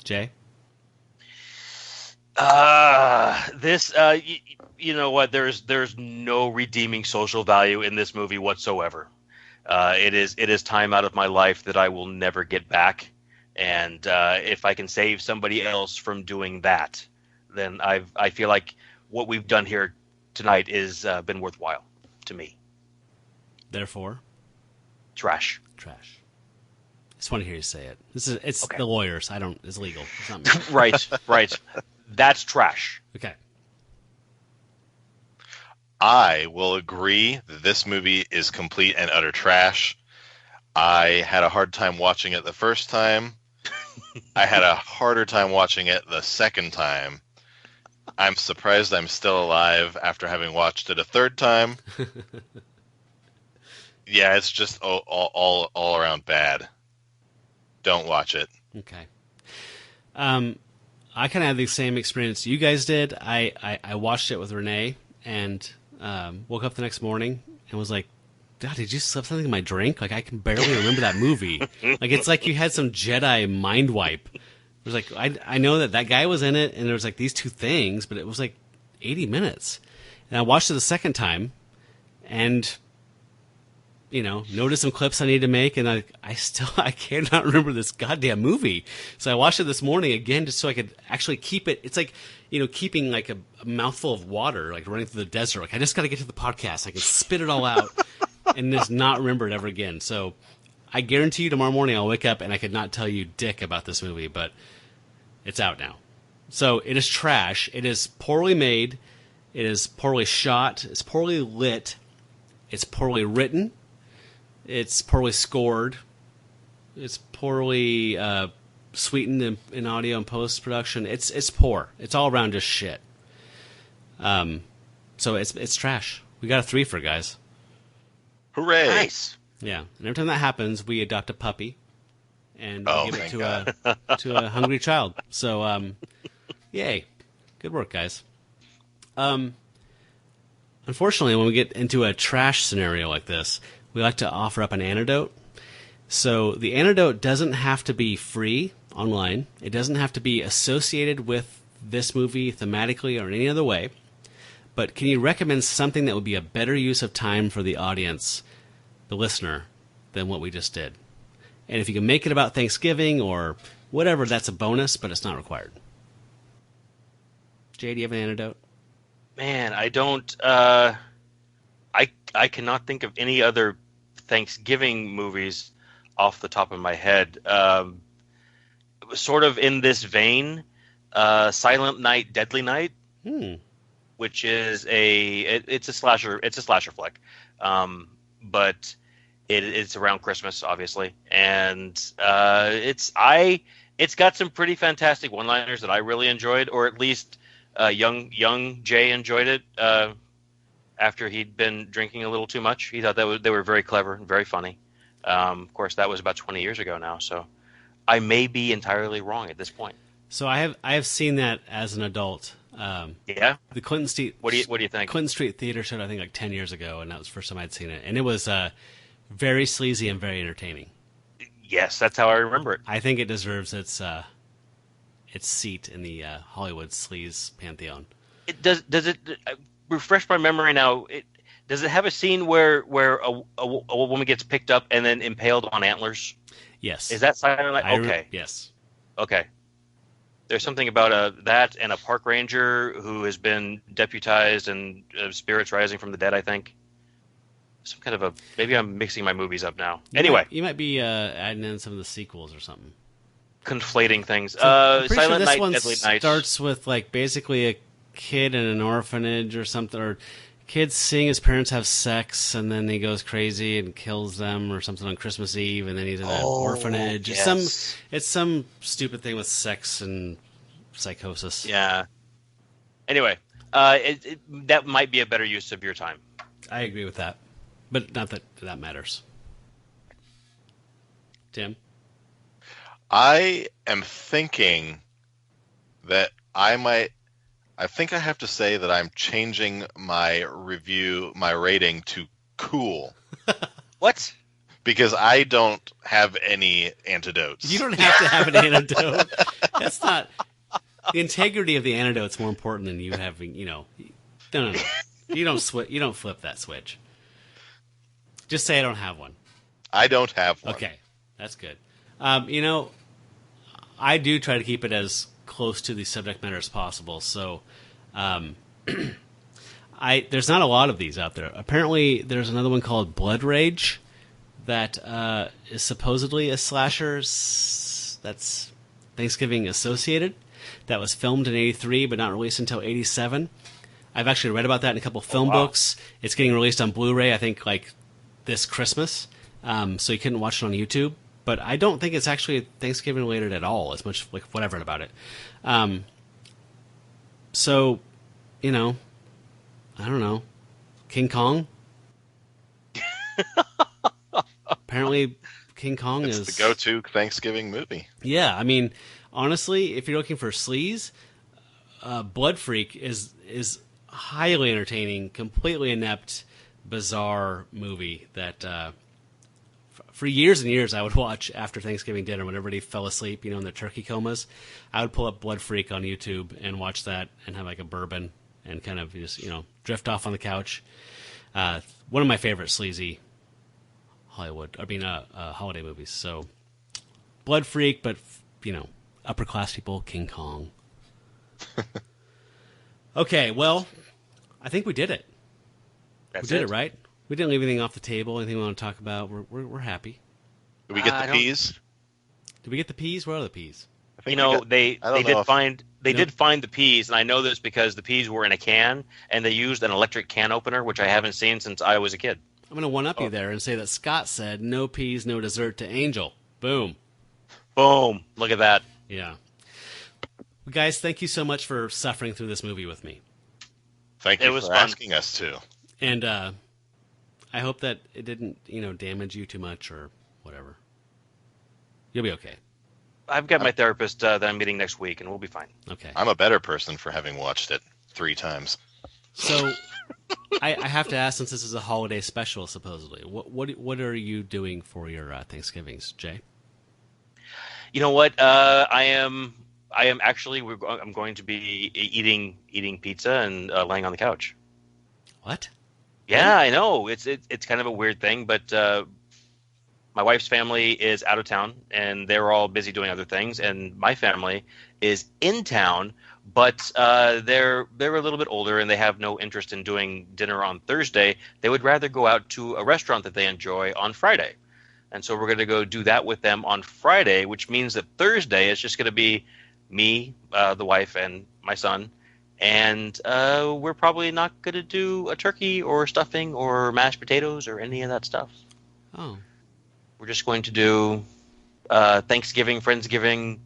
D: Jay?
F: You know what? There's no redeeming social value in this movie whatsoever. It is time out of my life that I will never get back, and if I can save somebody else from doing that, then I feel like what we've done here tonight is been worthwhile to me.
D: Therefore,
F: trash.
D: I just want to hear you say it. It's okay. The lawyers. It's legal. It's not me.
F: Right. That's trash.
D: Okay.
E: I will agree that this movie is complete and utter trash. I had a hard time watching it the first time. I had a harder time watching it the second time. I'm surprised I'm still alive after having watched it a third time. Yeah, it's just all around bad. Don't watch it.
D: Okay. I kind of had the same experience you guys did. I watched it with Renee and woke up the next morning and was like, God, did you slip something in my drink? Like, I can barely remember that movie. Like, it's like you had some Jedi mind wipe. It was like, I know that guy was in it, and there was like these two things, but it was like 80 minutes. And I watched it the second time, and noticed some clips I need to make, and I cannot remember this goddamn movie. So I watched it this morning again just so I could actually keep it. It's like, keeping like a mouthful of water, like running through the desert. Like, I just got to get to the podcast. I can spit it all out and just not remember it ever again. So I guarantee you tomorrow morning I'll wake up and I could not tell you dick about this movie, but it's out now. So it is trash. It is poorly made. It is poorly shot. It's poorly lit. It's poorly written. It's poorly scored. It's poorly sweetened in audio and post-production. It's poor. It's all around just shit. So it's trash. We got a 3 for it, guys.
E: Hooray!
F: Nice.
D: Yeah, and every time that happens, we adopt a puppy and give it to a hungry child. So, yay! Good work, guys. Unfortunately, when we get into a trash scenario like this, we like to offer up an antidote. So the antidote doesn't have to be free online. It doesn't have to be associated with this movie thematically or in any other way. but can you recommend something that would be a better use of time for the audience, the listener, than what we just did? And if you can make it about Thanksgiving or whatever, that's a bonus, but it's not required. Jay, do you have an antidote?
F: Man, I don't. I cannot think of any other Thanksgiving movies off the top of my head. Sort of in this vein, Silent Night, Deadly Night, which is it's a slasher flick, but it's around Christmas, obviously, and it's got some pretty fantastic one-liners that I really enjoyed, or at least young Jay enjoyed it. After he'd been drinking a little too much, he thought they were very clever and very funny. Of course, that was about 20 years ago now, so I may be entirely wrong at this point.
D: So I have seen that as an adult.
F: Yeah,
D: the Clinton Street.
F: What do you think?
D: Clinton Street Theater showed, I think, like 10 years ago, and that was the first time I'd seen it, and it was very sleazy and very entertaining.
F: Yes, that's how I remember it.
D: I think it deserves its seat in the Hollywood sleaze pantheon.
F: Does it refresh my memory now? Does it have a scene where a woman gets picked up and then impaled on antlers?
D: Yes.
F: Is that Silent Night? Okay.
D: Yes.
F: Okay. There's something about that and a park ranger who has been deputized and spirits rising from the dead, I think. Some kind of maybe I'm mixing my movies up now. Anyway.
D: You might be adding in some of the sequels or something.
F: Conflating things.
D: So I'm pretty
F: Silent
D: sure this
F: Night,
D: one
F: Deadly Night
D: starts with like basically a kid in an orphanage or something, or kids seeing his parents have sex, and then he goes crazy and kills them or something on Christmas Eve, and then he's in an orphanage.
F: Yes.
D: It's some stupid thing with sex and psychosis.
F: Yeah. Anyway, that might be a better use of your time.
D: I agree with that, but not that matters. Tim?
E: I am thinking that I think I have to say that I'm changing my rating to cool.
F: What?
E: Because I don't have any antidotes.
D: You don't have to have an antidote. That's not... The integrity of the antidote's more important than you having, No. You don't flip that switch. Just say I don't have one.
E: I don't have one.
D: Okay. That's good. I do try to keep it as close to the subject matter as possible. So, there's not a lot of these out there. Apparently, there's another one called Blood Rage that is supposedly a slasher that's Thanksgiving associated. That was filmed in '83, but not released until '87. I've actually read about that in a couple film books. It's getting released on Blu-ray, I think, like this Christmas. So you couldn't watch it on YouTube. But I don't think it's actually Thanksgiving related at all, as much like what I've read about it. So, I don't know. King Kong? Apparently, King Kong is
E: the go-to Thanksgiving movie.
D: Yeah, I mean, honestly, if you're looking for sleaze, Blood Freak is highly entertaining, completely inept, bizarre movie that... for years and years, I would watch after Thanksgiving dinner when everybody fell asleep, in their turkey comas. I would pull up Blood Freak on YouTube and watch that and have like a bourbon and kind of just, drift off on the couch. One of my favorite sleazy holiday movies. So, Blood Freak, but, upper class people, King Kong. Okay, well, I think we did it. We did it, right? We didn't leave anything off the table. Anything we want to talk about? We're happy.
E: Did we get the peas?
D: Did we get the peas? Where are the peas?
F: They did find the peas, and I know this because the peas were in a can, and they used an electric can opener, which I haven't seen since I was a kid.
D: I'm going to one-up you there and say that Scott said, "No peas, no dessert to Angel." Boom.
F: Boom. Look at that.
D: Yeah. Well, guys, thank you so much for suffering through this movie with me.
E: Thank you for asking us to.
D: And I hope that it didn't, damage you too much or whatever. You'll be okay.
F: I've got my therapist that I'm meeting next week, and we'll be fine.
D: Okay.
E: I'm a better person for having watched it 3 times.
D: So, I have to ask, since this is a holiday special, supposedly, what are you doing for your Thanksgivings, Jay?
F: You know what? I am actually. I'm going to be eating pizza and laying on the couch.
D: What?
F: Yeah, I know. It's kind of a weird thing, but my wife's family is out of town, and they're all busy doing other things, and my family is in town, but they're a little bit older, and they have no interest in doing dinner on Thursday. They would rather go out to a restaurant that they enjoy on Friday. And so we're going to go do that with them on Friday, which means that Thursday is just going to be me, the wife, and my son. And we're probably not going to do a turkey or stuffing or mashed potatoes or any of that stuff.
D: Oh.
F: We're just going to do Thanksgiving, Friendsgiving,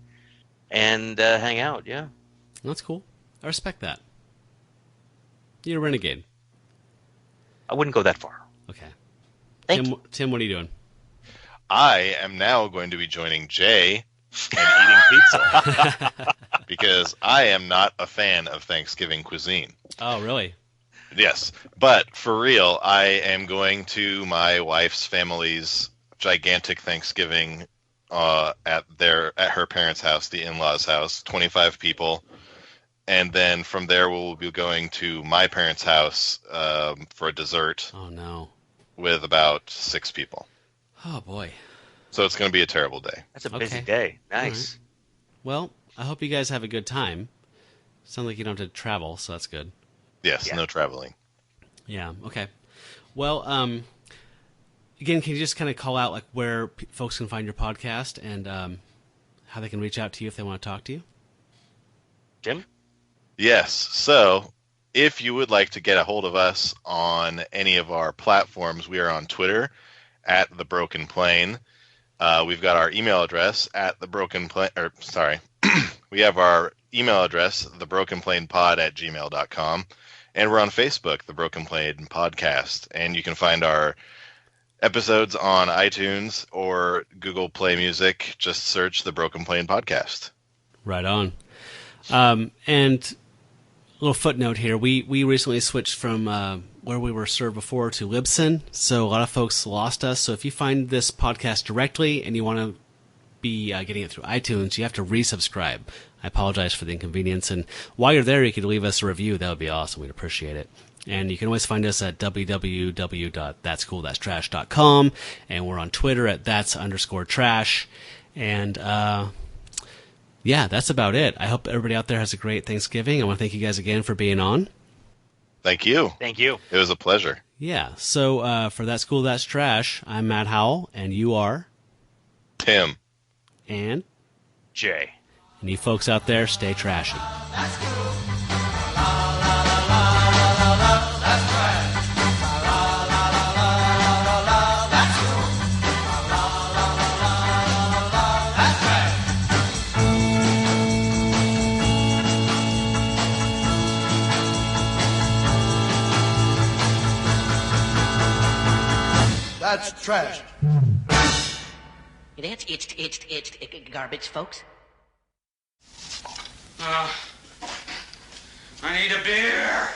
F: and hang out, yeah.
D: That's cool. I respect that. You're a renegade.
F: I wouldn't go that far.
D: Okay.
F: Thank you.
D: Tim, what are you doing?
E: I am now going to be joining Jay and eating pizza. Because I am not a fan of Thanksgiving cuisine.
D: Oh, really?
E: Yes. But for real, I am going to my wife's family's gigantic Thanksgiving at her parents' house, the in-laws' house, 25 people. And then from there, we'll be going to my parents' house for a dessert.
D: Oh, no.
E: With about 6 people.
D: Oh, boy.
E: So it's going to be a terrible day.
F: That's a busy day. Nice.
D: Right. Well, I hope you guys have a good time. Sounds like you don't have to travel, so that's good.
E: Yes, no traveling.
D: Yeah, okay. Well, again, can you just kind of call out like where folks can find your podcast and how they can reach out to you if they want to talk to you?
F: Jim?
E: Yes. So if you would like to get a hold of us on any of our platforms, we are on Twitter at The Broken Plane. We've got our email address at we have our email address, thebrokenplanepod@gmail.com, and we're on Facebook, The Broken Plane Podcast, and you can find our episodes on iTunes or Google Play Music. Just search The Broken Plane Podcast.
D: Right on. And a little footnote here, we recently switched from where we were served before to Libsyn, so a lot of folks lost us. So if you find this podcast directly and you want to be getting it through iTunes, you have to resubscribe. I apologize for the inconvenience, and while you're there, you could leave us a review. That would be awesome. We'd appreciate it. And you can always find us at www.thatscoolthatstrash.com, and we're on Twitter at @that's_trash. And yeah, that's about it. I hope everybody out there has a great Thanksgiving. I want to thank you guys again for being on.
E: Thank you.
F: Thank you.
E: It was a pleasure.
D: Yeah. So for That School That's Trash, I'm Matt Howell, and you are
E: Tim
D: and
F: Jay.
D: And you folks out there, stay trashy.
C: That's cool. That's trash.
R: It's garbage, folks.
S: I need a beer.